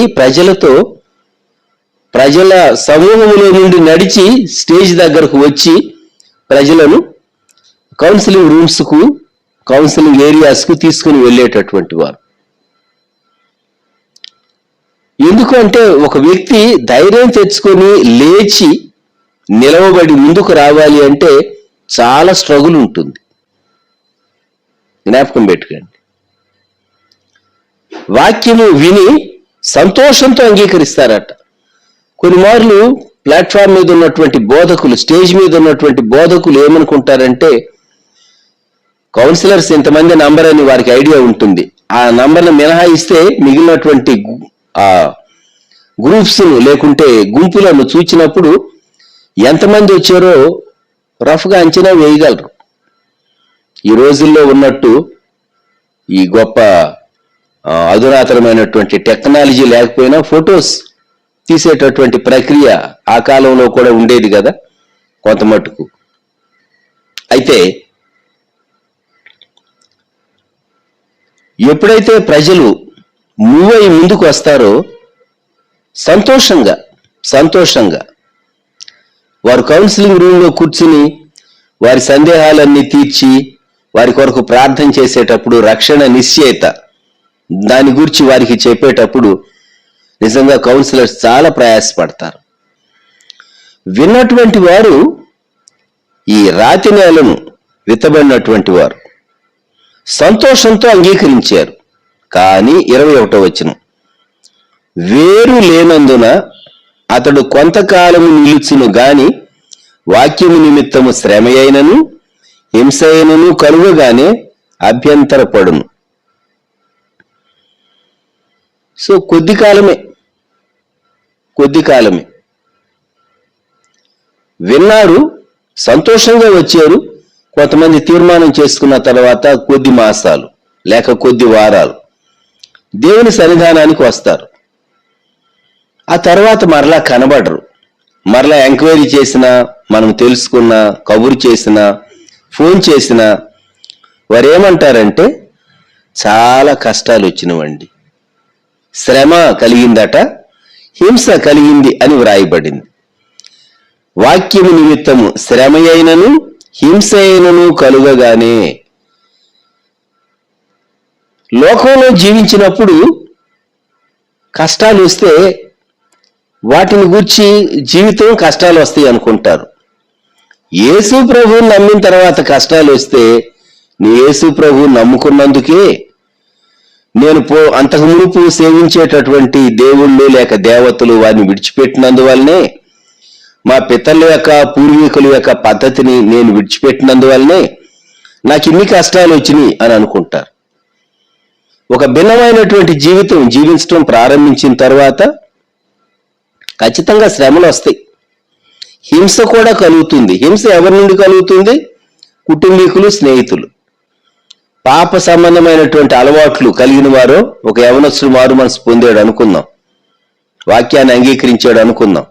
ప్రజల సమూహంలో నుండి నడిచి స్టేజ్ దగ్గరకు వచ్చి ప్రజలను కౌన్సిలింగ్ రూమ్స్కు, కౌన్సిలింగ్ ఏరియాస్కు తీసుకుని వెళ్ళేటటువంటి వారు. ఎందుకంటే ఒక వ్యక్తి ధైర్యం తెచ్చుకొని లేచి నిలవబడి ముందుకు రావాలి అంటే చాలా స్ట్రగుల్ ఉంటుంది. జ్ఞాపకం పెట్టుకోండి. వాక్యము విని సంతోషంతో అంగీకరిస్తారట. కొన్ని మార్లు ప్లాట్ఫామ్ మీద ఉన్నటువంటి బోధకులు, స్టేజ్ మీద ఉన్నటువంటి బోధకులు ఏమనుకుంటారంటే, కౌన్సిలర్స్ ఇంతమంది నంబర్ అని వారికి ఐడియా ఉంటుంది. ఆ నంబర్ను మినహాయిస్తే మిగిలినటువంటి ఆ గ్రూప్స్ను లేకుంటే గుంపులను చూచినప్పుడు ఎంతమంది వచ్చారో రఫ్గా అంచనా వేయగలరు. ఈ రోజుల్లో ఉన్నట్టు ఈ గొప్ప అధునాతనమైనటువంటి టెక్నాలజీ లేకపోయినా ఫొటోస్ తీసేటటువంటి ప్రక్రియ ఆ కాలంలో కూడా ఉండేది కదా కొంత మట్టుకు. అయితే ఎప్పుడైతే ప్రజలు మూవ్ అయి ముందుకు వస్తారో సంతోషంగా వారు కౌన్సిలింగ్ రూమ్లో కూర్చుని వారి సందేహాలన్నీ తీర్చి వారి కొరకు ప్రార్థన చేసేటప్పుడు, రక్షణ నిశ్చయిత దాని గురించి వారికి చెప్పేటప్పుడు నిజంగా కౌన్సిలర్స్ చాలా ప్రయాసపడతారు. విన్నటువంటి వారు ఈ రాతి నేలను విత్తబడినటువంటి వారు సంతోషంతో అంగీకరించారు. కానీ 21వ వచనం, వేరు లేనందున అతడు కొంతకాలము నిలుచును గాని వాక్యము నిమిత్తము శ్రమ అయినను హింస అయినను కలుగగానే అభ్యంతరపడును. సో కొద్ది కాలమే విన్నారు, సంతోషంగా వచ్చారు. కొంతమంది తీర్మానం చేసుకున్న తర్వాత కొద్ది మాసాలు లేక కొద్ది వారాలు దేవుని సన్నిధానానికి వస్తారు. ఆ తర్వాత మరలా కనబడరు. మరలా ఎంక్వైరీ చేసినా, మనం తెలుసుకున్నా, కబురు చేసినా, ఫోన్ చేసినా వారు ఏమంటారంటే చాలా కష్టాలు వచ్చినవండి, శ్రమ కలిగిందట, హింస కలిగింది అని వ్రాయబడింది. వాక్యము నిమిత్తము శ్రమ అయినను హింస అయినను కలుగగానే. లోకంలో జీవించినప్పుడు కష్టాలు వస్తే వాటిని గూర్చి జీవితం కష్టాలు వస్తాయి అనుకుంటారు. యేసు ప్రభువుని నమ్మిన తర్వాత కష్టాలు వస్తే నీ యేసు ప్రభువు నమ్ముకున్నందుకే, నేను అంతకు మునుపు సేవించేటటువంటి దేవుళ్ళు లేక దేవతలు వారిని విడిచిపెట్టినందువల్లనే, మా పితరుల యొక్క పూర్వీకుల యొక్క పద్ధతిని నేను విడిచిపెట్టినందువల్లనే నాకు ఇన్ని కష్టాలు వచ్చినాయి అని అనుకుంటారు. ఒక భిన్నమైనటువంటి జీవితం జీవించడం ప్రారంభించిన తర్వాత ఖచ్చితంగా శ్రమలు వస్తాయి, హింస కూడా కలుగుతుంది. హింస ఎవరి నుండి కలుగుతుంది? కుటుంబీకులు, స్నేహితులు. పాప సంబంధమైనటువంటి అలవాట్లు కలిగిన వారు, ఒక యవనస్తుడు మారు మనసు పొందాడు అనుకుందాం, వాక్యాన్ని అంగీకరించాడు అనుకుందాం,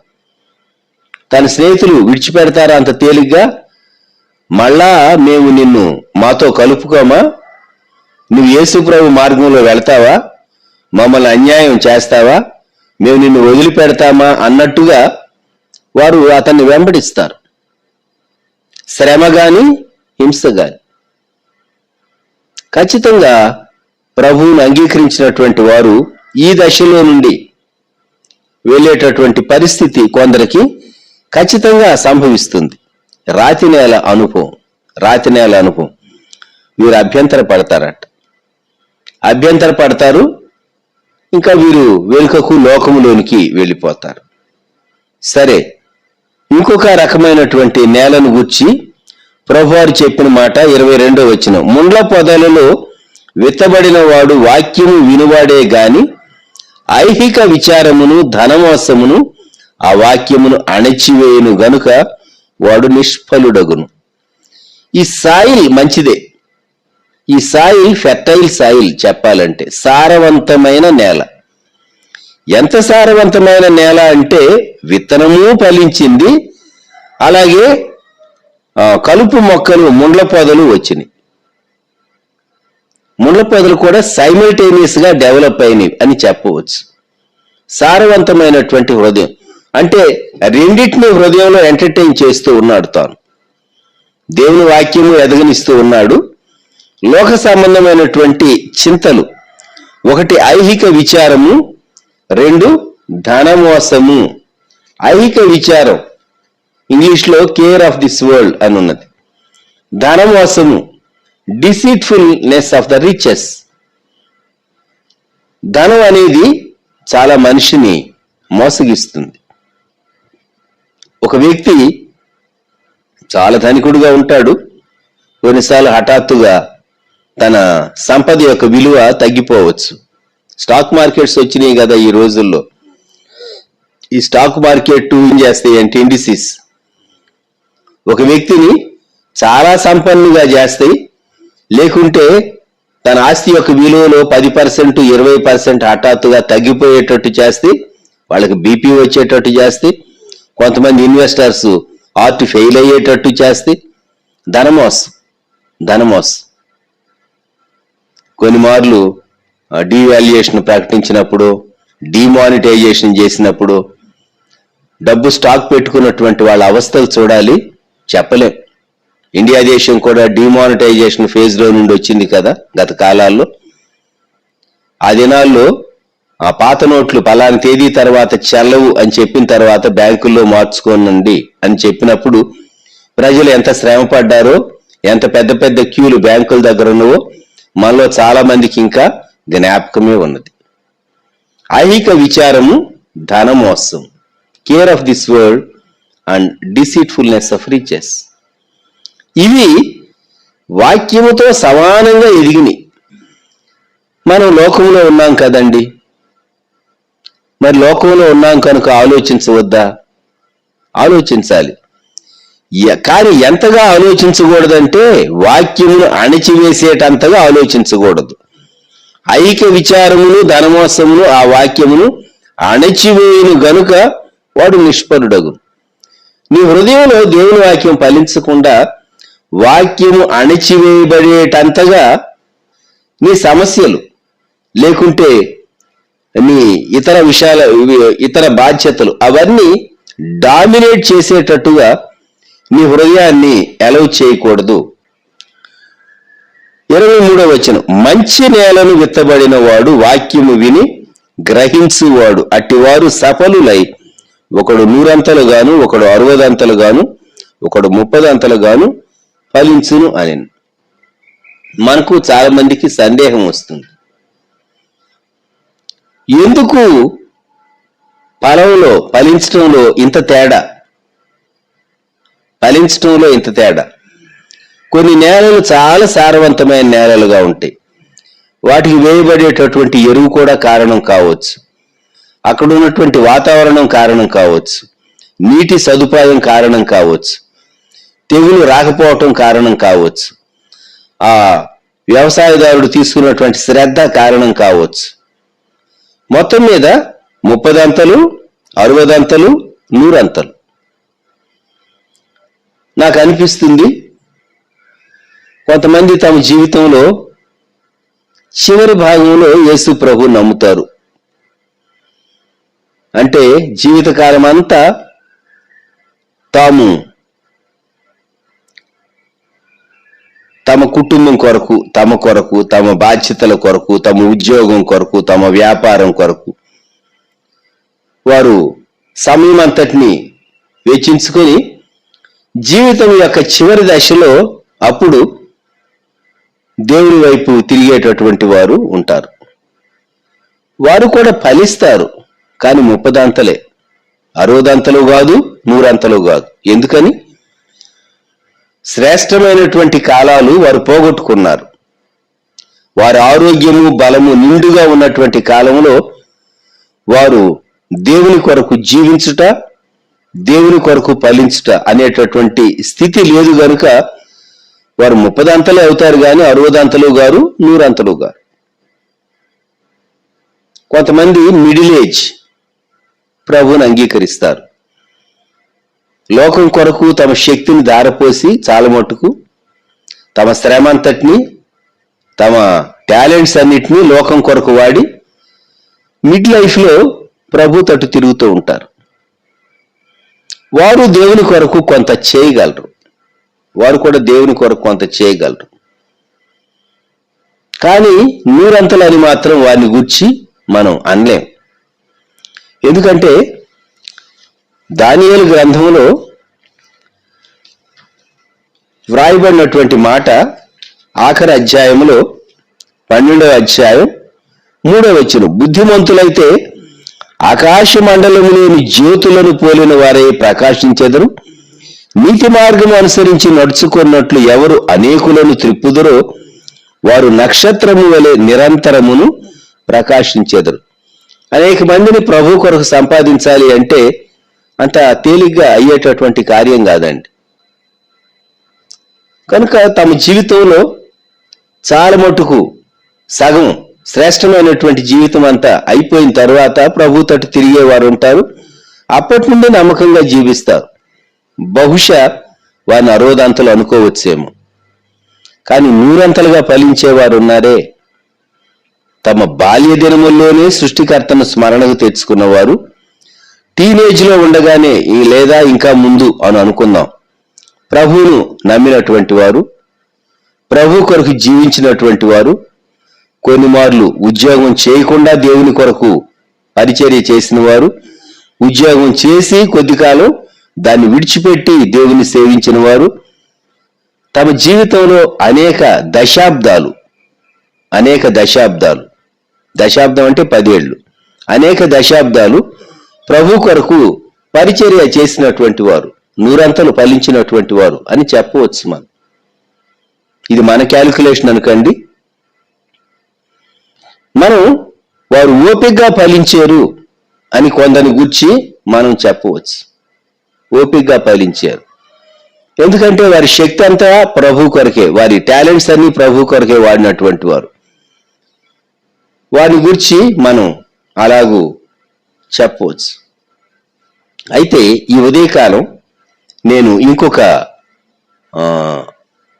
తన స్నేహితులు విడిచిపెడతారా అంత తేలిగ్గా? మళ్ళా మేము నిన్ను మాతో కలుపుకోమా, నువ్వు యేసు ప్రభు మార్గంలో వెళ్తావా, మమ్మల్ని అన్యాయం చేస్తావా, మేము నిన్ను వదిలిపెడతామా అన్నట్టుగా వారు అతన్ని వెంబడిస్తారు. శ్రమ గాని హింస గాని. ఖచ్చితంగా ప్రభువును అంగీకరించినటువంటి వారు ఈ దశలో నుండి వెళ్ళేటటువంటి పరిస్థితి కొందరికి ఖచ్చితంగా సంభవిస్తుంది. రాతి నేల అనుభవం. వీరు అభ్యంతర పడతారు, ఇంకా వీరు వెనుకకు లోకములోనికి వెళ్ళిపోతారు. సరే, ఇంకొక రకమైనటువంటి నేలను గూర్చి ప్రభువారు చెప్పిన మాట 22వ వచనం, ముండ్ల పొదలలో విత్తబడిన వాడు వాక్యము వినువాడే గాని ఐహిక విచారమును ధనమోసమును ఆ వాక్యమును అణచివేయును గనుక వాడు నిష్ఫలుడగును. ఈ సాయిల్ మంచిదే, ఈ సాయిల్ ఫెర్టైల్ సాయిల్ చెప్పాలంటే సారవంతమైన నేల. ఎంత సారవంతమైన నేల అంటే విత్తనము ఫలించింది, అలాగే కలుపు మొక్కలు, ముండ్ల పొదలు వచ్చినాయి. ముండ్ల పొదలు కూడా సైమల్టేనియస్ గా డెవలప్ అయినవి అని చెప్పవచ్చు. సారవంతమైనటువంటి హృదయం అంటే రెండింటిని హృదయంలో ఎంటర్టైన్ చేస్తూ ఉన్నాడు తాను. దేవుని వాక్యము ఎదగనిస్తూ ఉన్నాడు. లోక సంబంధమైనటువంటి చింతలు, ఒకటి ఐహిక విచారము, రెండు ధనమోసము. ఐహిక విచారం ఇంగ్లీష్లో కేర్ ఆఫ్ దిస్ వరల్డ్ అని ఉన్నది. ధనమోసము డిసీట్ఫుల్నెస్ ఆఫ్ ద రిచెస్. ధనం అనేది చాలా మనిషిని మోసగిస్తుంది. ఒక వ్యక్తి చాలా ధనికుడుగా ఉంటాడు, కొన్నిసార్లు హఠాత్తుగా తన సంపద యొక్క విలువ తగ్గిపోవచ్చు. స్టాక్ మార్కెట్స్ వచ్చినాయి కదా ఈ రోజుల్లో. ఈ స్టాక్ మార్కెట్ ఏం చేస్తాయి అంటే ఇండిసిస్ ఒక వ్యక్తిని చాలా సంపన్నుగా చేస్తాయి, లేకుంటే తన ఆస్తి యొక్క విలువలో 10%, 20% హఠాత్తుగా తగ్గిపోయేటట్టు చేస్తే, వాళ్ళకి బీపీ వచ్చేటట్టు చేస్తే, కొంతమంది ఇన్వెస్టర్స్ ఆర్ట్ ఫెయిల్ అయ్యేటట్టు చేస్తే. ధనమోసం. కొన్ని మార్లు డీవాల్యుయేషన్ ప్రకటించినప్పుడు, డిమానిటైజేషన్ చేసినప్పుడు డబ్బు స్టాక్ పెట్టుకున్నటువంటి వాళ్ళ అవస్థలు చూడాలి, చెప్పలేం. ఇండియా దేశం కూడా డిమానిటైజేషన్ ఫేజ్ లో నుండి వచ్చింది కదా గత కాలాల్లో. ఆ దినాల్లో ఆ పాత నోట్లు పలానా తేదీ తర్వాత చెల్లవు అని చెప్పిన తర్వాత బ్యాంకుల్లో మార్చుకోనండి అని చెప్పినప్పుడు ప్రజలు ఎంత శ్రమ పడ్డారో, ఎంత పెద్ద పెద్ద క్యూలు బ్యాంకుల దగ్గర ఉన్నవో మనలో చాలా మందికి ఇంకా జ్ఞాపకమే ఉన్నది. ఐహిక విచారము, ధనమోసం, care of this world and deceitfulness of riches. ఇవి వాక్యముతో సమానంగా ఎదిగినాయి. మనం లోకంలో ఉన్నాం కదండి, మరి లోకంలో ఉన్నాం కనుక ఆలోచించవద్దా? ఆలోచించాలి. కానీ ఎంతగా ఆలోచించకూడదంటే వాక్యమును అణిచివేసేటంతగా ఆలోచించకూడదు. ఐక్య విచారములు ధనమోసములు ఆ వాక్యమును అణచివేయును గనుక వాడు నిష్ఫలుడగు. నీ హృదయంలో దేవుని వాక్యం ఫలించకుండా వాక్యము అణచివేయబడేటంతగా నీ సమస్యలు, లేకుంటే నీ ఇతర విషయాల ఇతర బాధ్యతలు అవన్నీ డామినేట్ చేసేటట్టుగా నీ హృదయాన్ని అలౌ చేయకూడదు. 23వ వచనం, మంచి నేలను విత్తబడిన వాడు వాక్యము విని గ్రహించువాడు అట్టివారు సఫలులై ఒకడు 100 గాను, ఒకడు 60 గాను, ఒకడు 30 గాను ఫలించును అని. మనకు చాలా మందికి సందేహం వస్తుంది, ఎందుకు ఫలించడంలో ఇంత తేడా? కొన్ని నేలలు చాలా సారవంతమైన నేలలుగా ఉంటాయి. వాటికి వేయబడేటటువంటి ఎరువు కూడా కారణం కావచ్చు, అక్కడ ఉన్నటువంటి వాతావరణం కారణం కావచ్చు, నీటి సదుపాయం కారణం కావచ్చు, తెగులు రాకపోవటం కారణం కావచ్చు, ఆ వ్యవసాయదారుడు తీసుకున్నటువంటి శ్రద్ధ కారణం కావచ్చు. మొత్తం మీద 30 60 100. నాకు అనిపిస్తుంది కొంతమంది తమ జీవితంలో చివరి భాగంలో యేసు ప్రభు నమ్ముతారు. అంటే జీవితకాలం అంతా తాము తమ కుటుంబం కొరకు, తమ బాధ్యతల కొరకు, తమ ఉద్యోగం కొరకు, తమ వ్యాపారం కొరకు వారు సమయం అంతటిని వెచ్చించుకొని జీవితం యొక్క చివరి దశలో అప్పుడు దేవుని వైపు తిరిగేటటువంటి వారు ఉంటారు. వారు కూడా ఫలిస్తారు, కానీ 30 60 కాదు, 100 కాదు. ఎందుకని? శ్రేష్టమైనటువంటి కాలాలు వారు పోగొట్టుకున్నారు. వారి ఆరోగ్యము బలము నిండుగా ఉన్నటువంటి కాలంలో వారు దేవుని కొరకు జీవించుట, దేవుని కొరకు ఫలించుట అనేటటువంటి స్థితి లేదు గనుక వారు 30 అవుతారు కానీ 60 గారు, 100 గారు. కొంతమంది మిడిల్ ఏజ్ ప్రభువుని అంగీకరిస్తారు. లోకం కొరకు తమ శక్తిని దారపోసి చాలా మట్టుకు తమ శ్రమ అంతటిని, తమ టాలెంట్స్ అన్నిటినీ లోకం కొరకు వాడి మిడ్ లైఫ్లో ప్రభు తట్టు తిరుగుతూ ఉంటారు. వారు దేవుని కొరకు కొంత చేయగలరు, కానీ 100 అని మాత్రం వారిని గుర్చి మనం అనలేం. ఎందుకంటే దానియేలు గ్రంథంలో వ్రాయబడినటువంటి మాట ఆఖరి అధ్యాయంలో 12వ అధ్యాయం 3వ వచనం, బుద్ధిమంతులైతే ఆకాశ మండలములోని జ్యోతులను పోలిన వారే ప్రకాశించెదరు, నీతి మార్గం అనుసరించి నడుచుకున్నట్లు ఎవరు అనేకులను త్రిప్పుదరో వారు నక్షత్రము వలె నిరంతరమును ప్రకాశించెదరు. అనేక మందిని ప్రభు కొరకు సంపాదించాలి అంటే అంత తేలిగ్గా అయ్యేటటువంటి కార్యం కాదండి. కనుక తమ జీవితంలో చాలా మటుకు సగం శ్రేష్టమైనటువంటి జీవితం అంతా అయిపోయిన తర్వాత ప్రభు తట్టు తిరిగేవారు ఉంటారు. అప్పటి నుండి నమ్మకంగా జీవిస్తారు. బహుశా వారిని 60 అనుకోవచ్చేమో, కానీ 100 ఫలించేవారు ఉన్నారే. తమ బాల్య దినముల్లోనే సృష్టికర్తను స్మరణకు తెచ్చుకున్నవారు, టీనేజ్లో ఉండగానే లేదా ఇంకా ముందు అని అనుకుందాం, ప్రభువును నమ్మినటువంటి వారు, ప్రభు కొరకు జీవించినటువంటి వారు, కొన్ని మార్లు ఉద్యోగం చేయకుండా దేవుని కొరకు పరిచర్య చేసిన వారు, ఉద్యోగం చేసి కొద్ది కాలం దాన్ని విడిచిపెట్టి దేవుని సేవించిన వారు, తమ జీవితంలో అనేక దశాబ్దాలు, దశాబ్దం అంటే 10 ఏళ్ళు, అనేక దశాబ్దాలు ప్రభు కొరకు పరిచర్య చేసినటువంటి వారు, 100 ఫలించినటువంటి వారు అని చెప్పవచ్చు. ఇది మన క్యాలిక్యులేషన్ అనుకండి. మనం వారు ఓపికగా ఫలించారు అని కొందరిని గుర్చి మనం చెప్పవచ్చు. ఓపికగా పాలించారు. ఎందుకంటే వారి శక్తి అంతా ప్రభు కొరకే, వారి టాలెంట్స్ అన్ని ప్రభు కొరకే వాడినటువంటి వారు. వారిని గురించి మనం అలాగూ చెప్పవచ్చు. అయితే ఈ ఉదయకాలం నేను ఇంకొక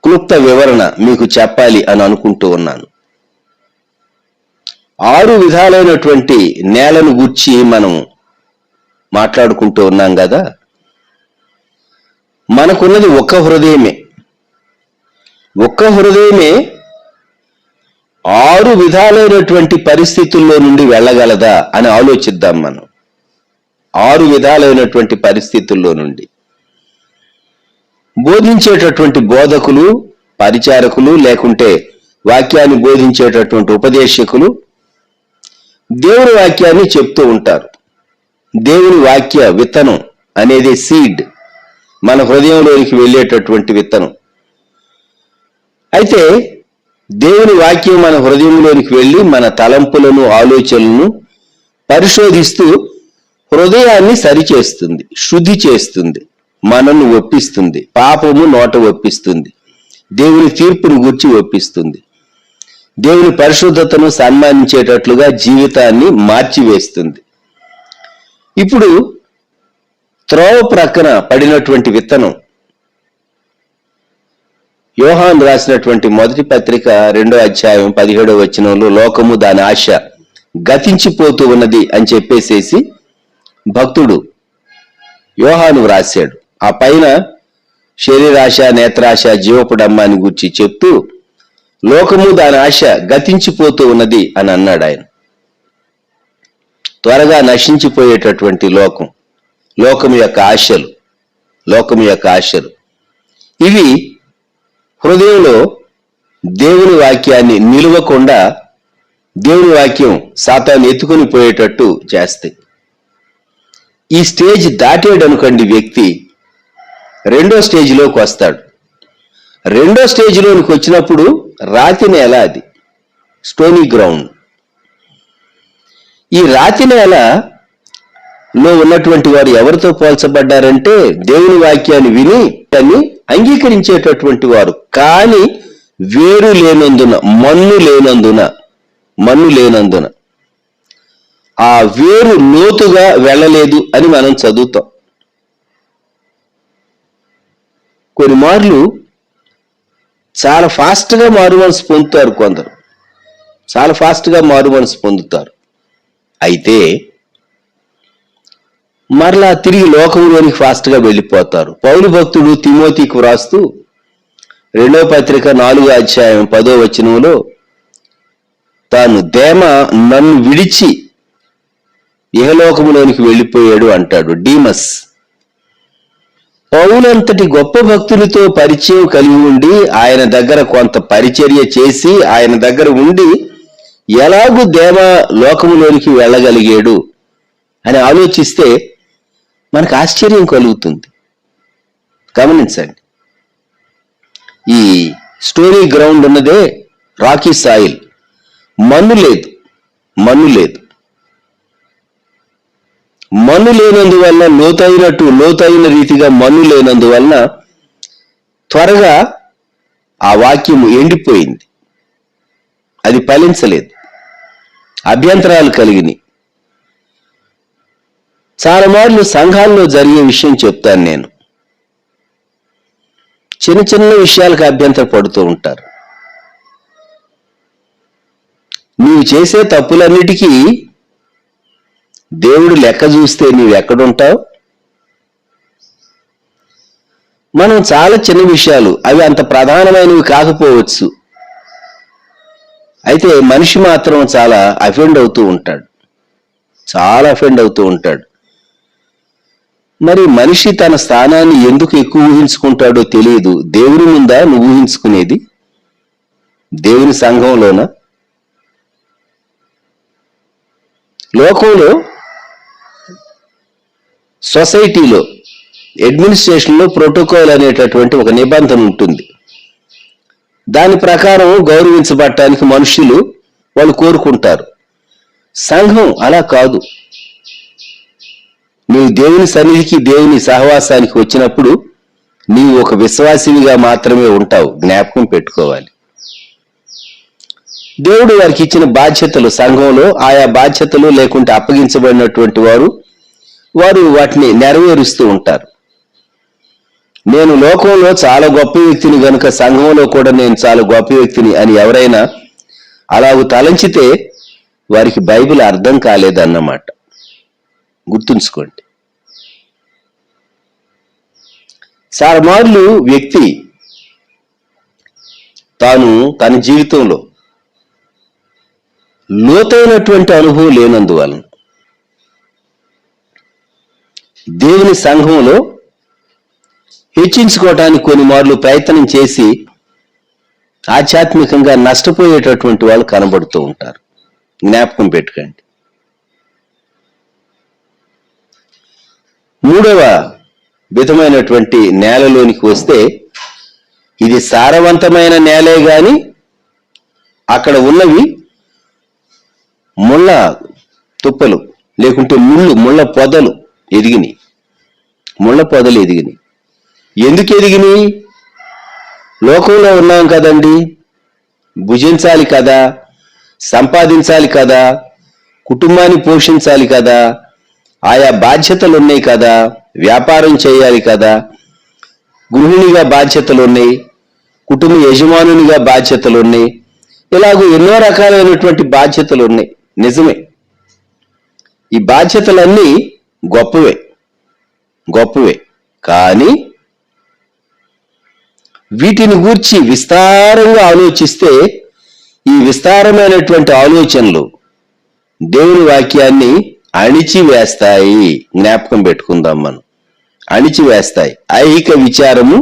క్లుప్త వివరణ మీకు చెప్పాలి అని అనుకుంటూ ఉన్నాను. 6 విధాలైనటువంటి నేలను గూర్చి మనం మాట్లాడుకుంటూ ఉన్నాం కదా. మనకున్నది ఒక్క హృదయమే. ఒక్క హృదయమే 6 విధాలైనటువంటి పరిస్థితుల్లో నుండి వెళ్ళగలదా అని ఆలోచిద్దాం మనం. 6 విధాలైనటువంటి పరిస్థితుల్లో నుండి బోధించేటటువంటి బోధకులు, పరిచారకులు, లేకుంటే వాక్యాన్ని బోధించేటటువంటి ఉపదేశకులు దేవుని వాక్యాన్ని చెప్తూ ఉంటారు. దేవుని వాక్య విత్తనం అనేది సీడ్, మన హృదయంలోనికి వెళ్ళేటటువంటి విత్తనం. అయితే దేవుని వాక్యం మన హృదయంలోనికి వెళ్ళి మన తలంపులను, ఆలోచనలను పరిశోధిస్తూ హృదయాన్ని సరిచేస్తుంది, శుద్ధి చేస్తుంది, మనల్ని ఒప్పిస్తుంది, పాపము నోట ఒప్పిస్తుంది, దేవుని తీర్పును గూర్చి ఒప్పిస్తుంది, దేవుని పరిశుద్ధతను సన్మానించేటట్లుగా జీవితాన్ని మార్చివేస్తుంది. ఇప్పుడు త్రోవ ప్రక్కన పడినటువంటి విత్తనం, యోహాను రాసినటువంటి మొదటి పత్రిక 2వ అధ్యాయం 17వ వచనంలో లోకము దాని ఆశ గతించిపోతూ ఉన్నది అని చెప్పేసేసి భక్తుడు యోహాను వ్రాశాడు. ఆ పైన శరీరాశ, నేత్రాశ, జీవపు డంబాన్ని గురించి చెప్తూ లోకము దాని ఆశ గతించిపోతూ ఉన్నది అని అన్నాడు ఆయన. త్వరగా నశించిపోయేటటువంటి లోకం యొక్క ఆశలు ఇవి హృదయంలో దేవుని వాక్యాన్ని నిలవకుండా దేవుని వాక్యం సాతాను ఎత్తుకొని పోయేటట్టు చేస్తాయి. ఈ స్టేజ్ దాటాడనుకోండి వ్యక్తి, 2వ స్టేజ్లోకి వస్తాడు. 2వ స్టేజ్లోనికి వచ్చినప్పుడు రాతి నేల, అది స్టోనీ గ్రౌండ్. ఈ రాతి నేలలో ఉన్నటువంటి వారు ఎవరితో పోల్చబడ్డారంటే దేవుని వాక్యాన్ని విని దాన్ని అంగీకరించేటటువంటి వారు, కానీ వేరు లేనందున, మన్ను లేనందున ఆ వేరు లోతుగా వెళ్ళలేదు అని మనం చదువుతాం. కొన్ని మార్లు చాలా ఫాస్ట్గా మారుమనసు పొందుతారు, కొందరు చాలా ఫాస్ట్గా మారుమనసు పొందుతారు. అయితే మరలా తిరిగి లోకంలోనికి ఫాస్ట్గా వెళ్ళిపోతారు. పౌలు భక్తుడు తిమోతికి వ్రాస్తూ 2వ పత్రిక 4వ అధ్యాయం 10వ వచనంలో తాను దేమ నన్ను విడిచి ఇహలోకములోనికి వెళ్ళిపోయాడు అంటాడు. డీమస్ పౌలంతటి గొప్ప భక్తులతో పరిచయం కలిగి ఉండి, ఆయన దగ్గర కొంత పరిచర్య చేసి, ఆయన దగ్గర ఉండి ఎలాగూ దేవ లోకములోనికి వెళ్ళగలిగాడు అని ఆలోచిస్తే మనకు ఆశ్చర్యం కలుగుతుంది. గమనించండి, ఈ స్టోరీ గ్రౌండ్ ఉన్నదే రాకీ సాయిల్, మన్ను లేదు. మన్ను లేనందువల్ల లోతైన రీతిగా మన్ను లేనందువలన త్వరగా ఆ వాక్యము ఎండిపోయింది, అది ఫలించలేదు, అభ్యంతరాలు కలిగినాయి. చాలా మార్లు సంఘాల్లో జరిగే విషయం చెప్తాను నేను. చిన్న విషయాలకు అభ్యంతర పడుతూ ఉంటారు. నీవు చేసే తప్పులన్నిటికీ దేవుడు లెక్క చూస్తే నీవెక్కడుంటావు? మనం చాలా చిన్న విషయాలు, అవి అంత ప్రధానమైనవి కాకపోవచ్చు, అయితే మనిషి మాత్రం చాలా అఫెండ్ అవుతూ ఉంటాడు. మరి మనిషి తన స్థానాన్ని ఎందుకు ఎక్కువ ఊహించుకుంటాడో తెలియదు. దేవుని ముందా నువ్వు ఊహించుకునేది? దేవుని సంఘంలోనా? లోకంలో, సొసైటీలో, అడ్మినిస్ట్రేషన్లో ప్రోటోకాల్ అనేటటువంటి ఒక నిబంధన ఉంటుంది. దాని ప్రకారం గౌరవించబడటానికి మనుషులు వాళ్ళు కోరుకుంటారు. సంఘం అలా కాదు. నీవు దేవుని సన్నిధికి, దేవుని సహవాసానికి వచ్చినప్పుడు నీవు ఒక విశ్వాసినిగా మాత్రమే ఉంటావు. జ్ఞాపకం పెట్టుకోవాలి. దేవుడు వారికి ఇచ్చిన బాధ్యతలు, సంఘంలో ఆయా బాధ్యతలు లేకుంటే అప్పగించబడినటువంటి వారు వాటిని నెరవేరుస్తూ ఉంటారు. నేను లోకంలో చాలా గొప్ప వ్యక్తిని గనుక సంఘంలో కూడా నేను చాలా గొప్ప వ్యక్తిని అని ఎవరైనా అలాగూ తలంచితే వారికి బైబిల్ అర్థం కాలేదన్నమాట. గుర్తుంచుకోండి. చాలా మార్లు వ్యక్తి తాను తన జీవితంలో లోతైనటువంటి అనుభవం లేనందువలన దేవుని సంఘంలో హెచ్చించుకోవడానికి కొన్ని మార్లు ప్రయత్నం చేసి ఆధ్యాత్మికంగా నష్టపోయేటటువంటి వాళ్ళు కనబడుతూ ఉంటారు. జ్ఞాపకం పెట్టుకోండి. మూడవ విధమైనటువంటి నేలలోనికి వస్తే, ఇది సారవంతమైన నేలే గాని అక్కడ ఉన్నవి ముళ్ళ తుప్పలు లేకుంటే ముళ్ళ పొదలు ఎదిగినాయి. ముళ్ళ పొదలు ఎదిగినాయి. ఎందుకు ఎదిగినాయి? లోకంలో ఉన్నాం కదండి, భుజించాలి కదా, సంపాదించాలి కదా, కుటుంబాన్ని పోషించాలి కదా, ఆయా బాధ్యతలు ఉన్నాయి కదా, వ్యాపారం చేయాలి కదా, గృహిణిగా బాధ్యతలు ఉన్నాయి, కుటుంబ యజమానునిగా బాధ్యతలు ఉన్నాయి, ఇలాగూ ఎన్నో రకాలైనటువంటి బాధ్యతలు ఉన్నాయి. నిజమే, ఈ బాధ్యతలన్నీ గొప్పవే. కానీ వీటిని గూర్చి విస్తారంగా ఆలోచిస్తే ఈ విస్తారమైనటువంటి ఆలోచనలు దేవుని వాక్యాన్ని అణిచివేస్తాయి. జ్ఞాపకం పెట్టుకుందాం మనం. అణిచివేస్తాయి. ఐహిక విచారము,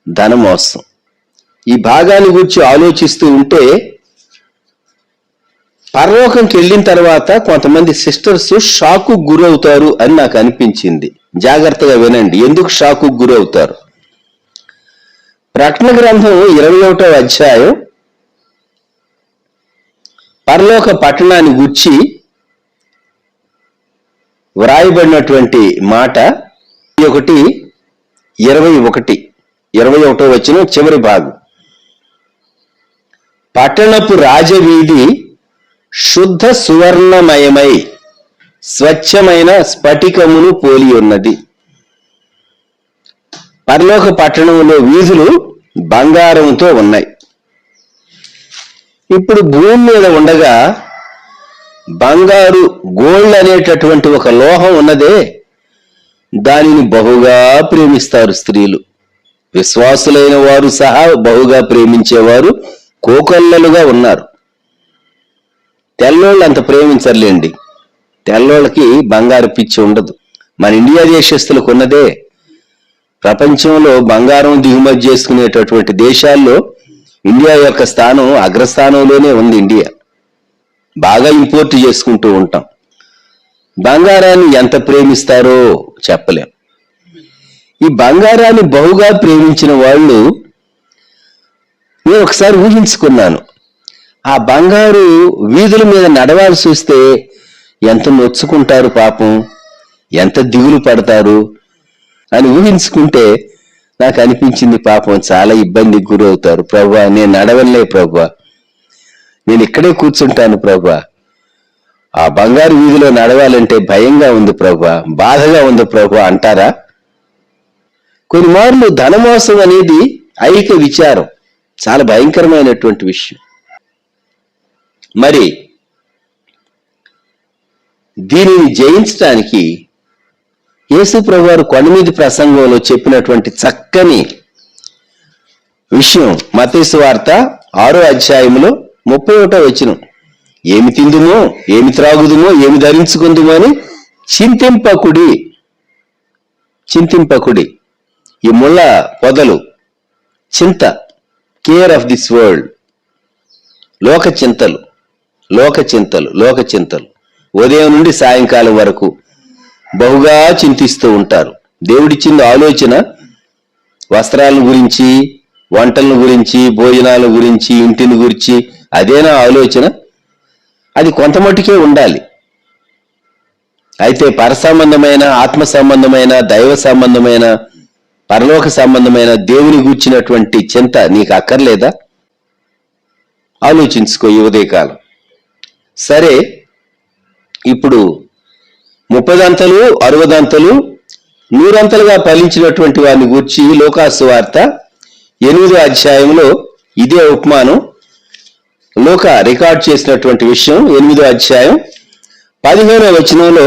ధనమోసం. ఈ భాగాన్ని గురించి ఆలోచిస్తూ ఉంటే పరలోకంకి వెళ్ళిన తర్వాత కొంతమంది సిస్టర్స్ షాకు గురవుతారు అని నాకు అనిపించింది. జాగ్రత్తగా వినండి, ఎందుకు షాకు గురవుతారు. ప్రకటన గ్రంథం 21వ అధ్యాయం పరలోక పట్టణాన్ని గూర్చి వ్రాయబడినటువంటి మాట 21వ వచనం చివరి భాగం. పట్టణపు రాజవీధి శుద్ధ సువర్ణమయమై స్వచ్ఛమైన స్ఫటికమును పోలి ఉన్నది. పరలోక పట్టణంలో వీధులు బంగారంతో ఉన్నాయి. ఇప్పుడు భూమి మీద ఉండగా బంగారు, గోల్డ్ అనేటటువంటి ఒక లోహం ఉన్నదే, దానిని బహుగా ప్రేమిస్తారు స్త్రీలు. విశ్వాసులైన వారు సహా బహుగా ప్రేమించేవారు కోకొల్లలుగా ఉన్నారు. తెల్లోళ్ళు అంత ప్రేమించర్లేండి. తెల్లోళ్ళకి బంగారు పిచ్చి ఉండదు. మన ఇండియా దేశస్తులకు ఉన్నదే. ప్రపంచంలో బంగారం దిగుమతి చేసుకునేటటువంటి దేశాల్లో ఇండియా యొక్క స్థానం అగ్రస్థానంలోనే ఉంది. ఇండియా బాగా ఇంపోర్ట్ చేసుకుంటూ ఉంటాం. బంగారాన్ని ఎంత ప్రేమిస్తారో చెప్పలేం. ఈ బంగారాన్ని బహుగా ప్రేమించిన వాళ్ళు, నేను ఒకసారి ఊహించుకున్నాను, ఆ బంగారు వీధుల మీద నడవాల్సి వస్తే ఎంత నొచ్చుకుంటారు పాపం, ఎంత దిగులు పడతారు అని ఊహించుకుంటే నాకు అనిపించింది, పాపం చాలా ఇబ్బందికి గురవుతారు. ప్రభువా, నేను నడవలే ప్రభువా, నేను ఇక్కడే కూర్చుంటాను ప్రభువా, ఆ బంగారు వీధిలో నడవాలంటే భయంగా ఉంది ప్రభువా, బాధగా ఉంది ప్రభువా అంటారా? కొన్ని మార్లు ధనమోసం అనేది ఐహిక విచారం, చాలా భయంకరమైనటువంటి విషయం. మరి దీనిని జయించడానికి యేసు ప్రభువారు కొండ మీద ప్రసంగంలో చెప్పినటువంటి చక్కని విషయం మత్తయి సువార్త 6వ అధ్యాయంలో 31వ వచనం. ఏమి తిందుమో, ఏమి త్రాగుదుమో, ఏమి ధరించుకుందుమో అని చింతింపకుడి. ఈ ముళ్ళ పొదలు, చింత, కేర్ ఆఫ్ దిస్ వరల్డ్, లోక చింతలు ఉదయం నుండి సాయంకాలం వరకు బహుగా చింతిస్తూ ఉంటారు. దేవుడిచ్చిన ఆలోచన వస్త్రాల గురించి, వంటల గురించి, భోజనాల గురించి, ఇంటిని గురించి, అదేనా ఆలోచన? అది కొంత మట్టుకే ఉండాలి. అయితే పర సంబంధమైన, ఆత్మ సంబంధమైన, దైవ సంబంధమైన, పరలోక సంబంధమైన దేవుని గూర్చినటువంటి చింత నీకు అక్కర్లేదా? ఆలోచించుకో ఈ ఉదయకాలం. సరే, ఇప్పుడు 30 60 100 ఫలించినటువంటి వారిని గూర్చి లూకాసు వార్త 8వ అధ్యాయంలో ఇదే ఉపమానం లూకా రికార్డ్ చేసినటువంటి విషయం. 8వ అధ్యాయం 15వ వచనంలో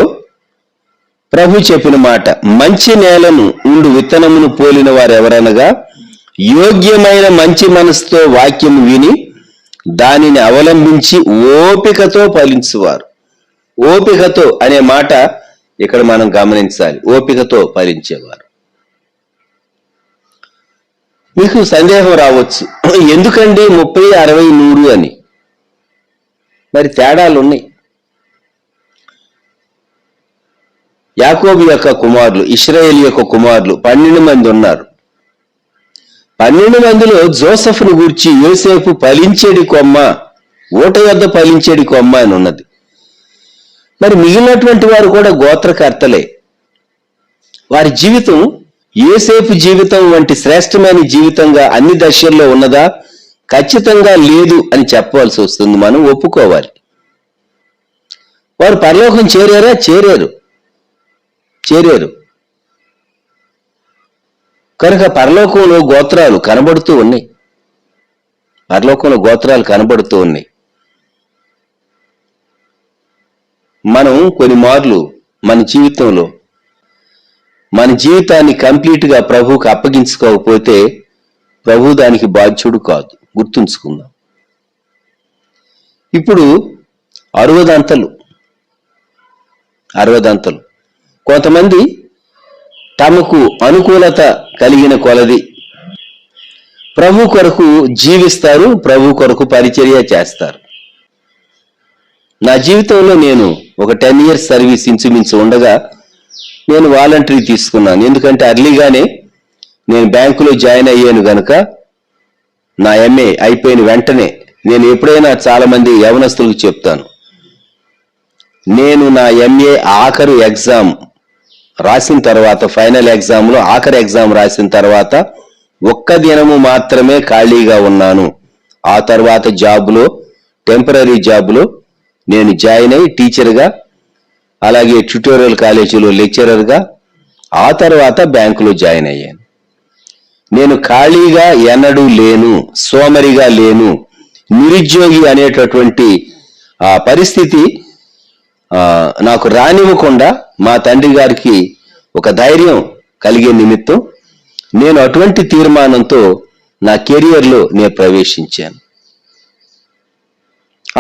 ప్రభు చెప్పిన మాట, మంచి నేలను ఉండు విత్తనమును పోలిన వారు ఎవరనగా యోగ్యమైన మంచి మనసుతో వాక్యం విని దానిని అవలంబించి ఓపికతో ఫలించువారు. ఓపికతో అనే మాట ఇక్కడ మనం గమనించాలి. ఓపికతో ఫలించేవారు. మీకు సందేహం రావచ్చు, ఎందుకండి 30, 60, 100 అని? మరి తేడాలు ఉన్నాయి. యాకోబు యొక్క కుమారులు, ఇశ్రాయేలు యొక్క కుమారులు 12 మంది ఉన్నారు. 12 మందిలో జోసెఫ్ను గూర్చి యోసేపు ఫలించేడి కొమ్మ, ఊట యొద్ద ఫలించేడి కొమ్మ అని ఉన్నది. మరి మిగిలినటువంటి వారు కూడా గోత్రకర్తలే. వారి జీవితం యోసేపు జీవితం వంటి శ్రేష్టమైన జీవితంగా అన్ని దశల్లో ఉన్నదా? ఖచ్చితంగా లేదు అని చెప్పవలసి వస్తుంది. మనం ఒప్పుకోవాలి. వారు పరలోకం చేరారా? చేరారు. కనుక పరలోకంలో గోత్రాలు కనబడుతూ ఉన్నాయి. మనం కొన్ని మార్లు మన జీవితంలో మన జీవితాన్ని కంప్లీట్ గా ప్రభువుకు అప్పగించుకోకపోతే ప్రభు దానికి బాధ్యుడు కాదు. గుర్తుంచుకుందాం. ఇప్పుడు 60 కొంతమంది తమకు అనుకూలత కలిగిన కొలది ప్రభు కొరకు జీవిస్తారు, ప్రభు కొరకు పరిచర్య చేస్తారు. నా జీవితంలో నేను ఒక 10 years సర్వీస్ ఇంచుమించు ఉండగా నేను వాలంటరీ తీసుకున్నాను. ఎందుకంటే అర్లీగానే నేను బ్యాంకులో జాయిన్ అయ్యాను గనుక నా MA అయిపోయిన వెంటనే నేను ఎప్పుడైనా చాలా మంది యవనస్తులకు చెప్తాను, నేను నా MA ఆఖరు ఎగ్జామ్ రాసిన తర్వాత, ఫైనల్ ఎగ్జామ్లో ఆఖరి ఎగ్జామ్ రాసిన తర్వాత 1 దినము మాత్రమే ఖాళీగా ఉన్నాను. ఆ తర్వాత జాబ్లో, టెంపరీ జాబ్లో నేను జాయిన్ అయ్యి టీచర్గా, అలాగే ట్యుటోరియల్ కాలేజీలో లెక్చరర్గా, ఆ తర్వాత బ్యాంకులో జాయిన్ అయ్యాను. నేను ఖాళీగా ఎన్నడూ లేను, సోమరిగా లేను. నిరుద్యోగి అనేటటువంటి ఆ పరిస్థితి నాకు రానివ్వకుండా మా తండ్రి గారికి ఒక ధైర్యం కలిగే నిమిత్తం నేను అటువంటి తీర్మానంతో నా కెరియర్లో నేను ప్రవేశించాను.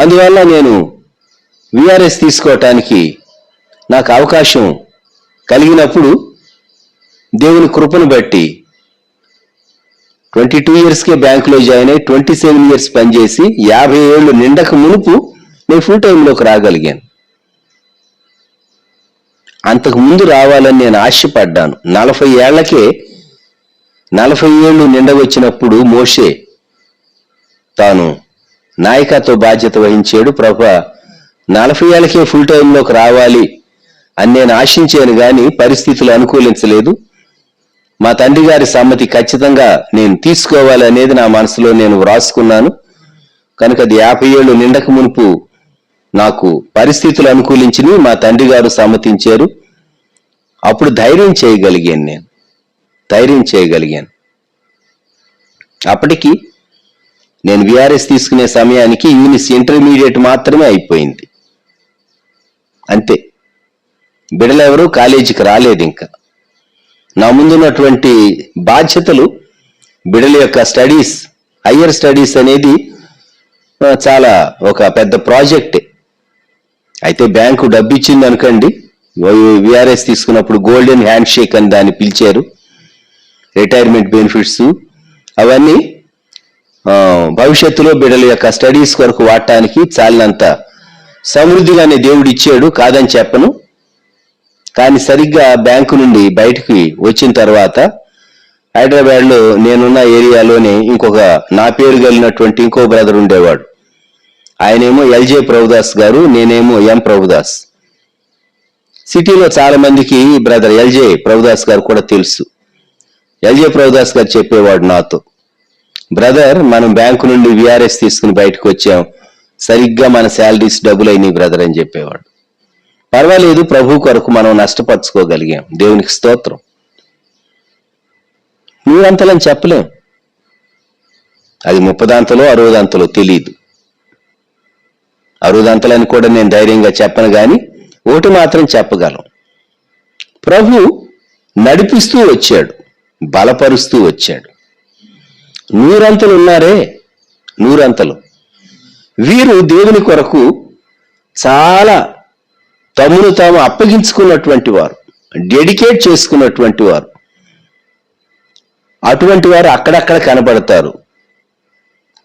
అందువల్ల నేను VRS తీసుకోవటానికి నాకు అవకాశం కలిగినప్పుడు దేవుని కృపను బట్టి 22 yearsకే బ్యాంకులో జాయిన్ అయ్యి 27 years పనిచేసి 50 ఏళ్ళు నిండక మునుపు నేను ఫుల్ టైంలోకి రాగలిగాను. అంతకు ముందు రావాలని నేను ఆశపడ్డాను. 40 ఏళ్లకే 40 ఏళ్ళు నిండవచ్చినప్పుడు మోషే తాను నాయకత్వ బాధ్యత వహించాడు. ప్రభువా 40 ఏళ్లకే ఫుల్ టైంలోకి రావాలి అని నేను ఆశించాను, కానీ పరిస్థితులు అనుకూలించలేదు. మా తండ్రి గారి సమ్మతి ఖచ్చితంగా నేను తీసుకోవాలి అనేది నా మనసులో నేను వ్రాసుకున్నాను. కనుక అది 50 ఏళ్ళు నిండక మునుపు నాకు పరిస్థితులు అనుకూలించినవి, మా తండ్రి గారు సమ్మతించారు. అప్పుడు ధైర్యం చేయగలిగాను. అప్పటికి నేను VRS తీసుకునే సమయానికి యూనిస్ ఇంటర్మీడియట్ మాత్రమే అయిపోయింది. అంతే, బిడ్డలెవరూ కాలేజీకి రాలేదు. ఇంకా నా ముందున్నటువంటి బాధ్యతలు, బిడ్డల యొక్క స్టడీస్, హయ్యర్ స్టడీస్ అనేది చాలా ఒక పెద్ద ప్రాజెక్టే. అయితే బ్యాంకు డబ్బు ఇచ్చింది అనుకోండి, VRS తీసుకున్నప్పుడు గోల్డెన్ హ్యాండ్ షేక్ అని దాన్ని పిలిచారు. రిటైర్మెంట్ బెనిఫిట్స్ అవన్నీ భవిష్యత్తులో బిడ్డల యొక్క స్టడీస్ కొరకు వాడటానికి చాలినంత సమృద్ధిగానే దేవుడు ఇచ్చాడు, కాదని చెప్పను. కానీ సరిగ్గా బ్యాంకు నుండి బయటికి వచ్చిన తర్వాత హైదరాబాద్లో నేనున్న ఏరియాలోనే ఇంకొక నా పేరు కలిగినటువంటి ఇంకో బ్రదర్ ఉండేవాడు. ఆయనేమో LJ ప్రభుదాస్ గారు, నేనేమో M ప్రభుదాస్. సిటీలో చాలా మందికి బ్రదర్ ఎల్జే ప్రభుదాస్ గారు కూడా తెలుసు. ఎల్జే ప్రభుదాస్ గారు చెప్పేవాడు నాతో, బ్రదర్ మనం బ్యాంకు నుండి విఆర్ఎస్ తీసుకుని బయటకు వచ్చాం, సరిగ్గా మన శాలరీస్ డబ్బులు అయినాయి బ్రదర్ అని చెప్పేవాడు. పర్వాలేదు, ప్రభు కొరకు మనం నష్టపరచుకోగలిగాం, దేవునికి స్తోత్రం. నూరంతలని చెప్పలేం, అది 30 60 తెలియదు. 60 కూడా నేను ధైర్యంగా చెప్పను, కానీ ఒకటి మాత్రం చెప్పగలం, ప్రభు నడిపిస్తూ వచ్చాడు, బలపరుస్తూ వచ్చాడు. 100 ఉన్నారే, 100. వీరు దేవుని కొరకు చాలా తమను తాము అప్పగించుకున్నటువంటి వారు, డెడికేట్ చేసుకున్నటువంటి వారు. అటువంటి వారు అక్కడక్కడ కనబడతారు.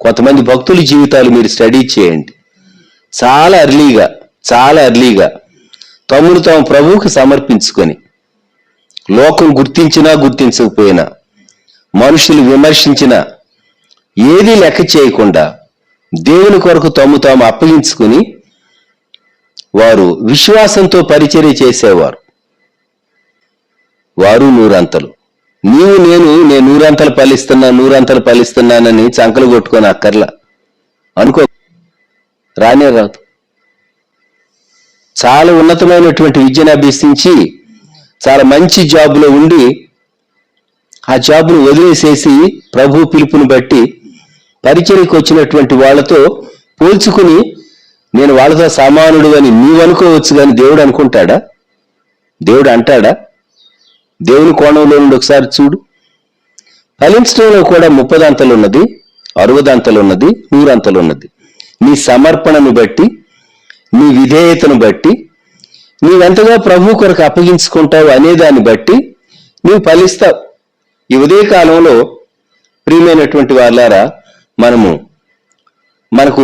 కొంతమంది భక్తుల జీవితాలు మీరు స్టడీ చేయండి. చాలా ఎర్లీగా తమను తాము ప్రభువుకు సమర్పించుకొని, లోకం గుర్తించినా గుర్తించకపోయినా, మనుషులు విమర్శించినా ఏదీ లెక్క చేయకుండా దేవుని కొరకు తాము అప్పగించుకుని వారు విశ్వాసంతో పరిచర్య చేసేవారు. వారు 100. నేను 100 ఫలిస్తున్నానని చంకలు కొట్టుకొని అక్కర్లా అనుకో, రానే రాదు. చాలా ఉన్నతమైనటువంటి విద్యను అభ్యసించి చాలా మంచి జాబులో ఉండి ఆ జాబును వదిలేసేసి ప్రభు పిలుపుని బట్టి పరిచర్యకు వచ్చినటువంటి వాళ్ళతో పోల్చుకుని నేను వాళ్ళతో సమానుడు అని నీవు అనుకోవచ్చు, కానీ దేవుడు అనుకుంటాడా? దేవుడు అంటాడా? దేవుని కోణంలో నుండి ఒకసారి చూడు. ఫలించడంలో కూడా 30 ఉన్నది, 60 ఉన్నది, 100 ఉన్నది. నీ సమర్పణను బట్టి, నీ విధేయతను బట్టి, నీవెంతగా ప్రభు కొరకు అప్పగించుకుంటావు అనే దాన్ని బట్టి నీవు ఫలిస్తావు. ఈ ఉదయకాలంలో ప్రియమైనటువంటి వాళ్ళారా, మనకు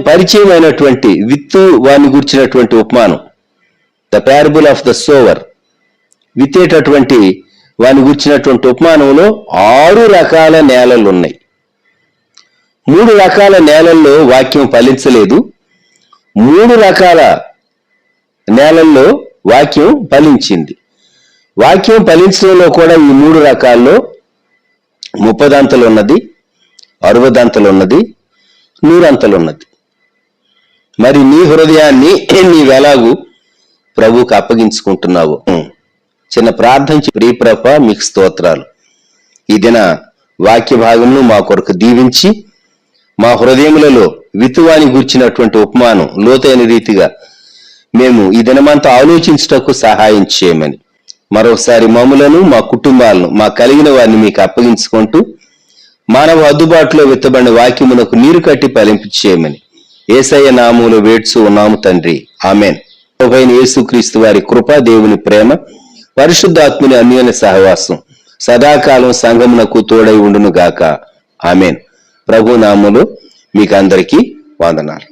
పరిచయమైనటువంటి విత్తు వారిని గుర్చినటువంటి ఉపమానం, the parable of the sower, విత్తేటటువంటి వారిని గుర్చినటువంటి ఉపమానంలో 6 రకాల నేలలు ఉన్నాయి. 3 రకాల నేలల్లో వాక్యం ఫలించలేదు, 3 రకాల నేలల్లో వాక్యం ఫలించింది. వాక్యం ఫలించడంలో కూడా ఈ 3 రకాల్లో 30 ఉన్నది, 60 ఉన్నది, 100 ఉన్నది. మరి నీ హృదయాన్ని నీవెలాగూ ప్రభువుకు అప్పగించుకుంటున్నావు? చిన్న ప్రార్థన. ప్రియప్రభ, మీకు స్తోత్రాలు. ఈ దిన వాక్య భాగంను మా కొరకు దీవించి మా హృదయములలో విత్తువాని గూర్చినటువంటి ఉపమానం లోతైన రీతిగా మేము ఈ దినమంతా ఆలోచించుటకు సహాయం చేయమని మరొకసారి మమ్ములను, మా కుటుంబాలను, మా కలిగిన వారిని మీకు అప్పగించుకుంటూ మానవ అందుబాటులో విత్తబడిన వాక్యమునకు నీరు కట్టి ఫలింపు చేయమని యేసయ్య నామములో వేడ్చు ఉన్నాము తండ్రి, ఆమెన్. ప్రభువైన యేసుక్రీస్తు వారి కృప, దేవుని ప్రేమ, పరిశుద్ధాత్ముని అన్యోన్య సహవాసం సదాకాలం సంఘమునకు తోడై ఉండును గాక, ఆమెన్. ప్రభు నామములో మీకు అందరికీ వందనాలు.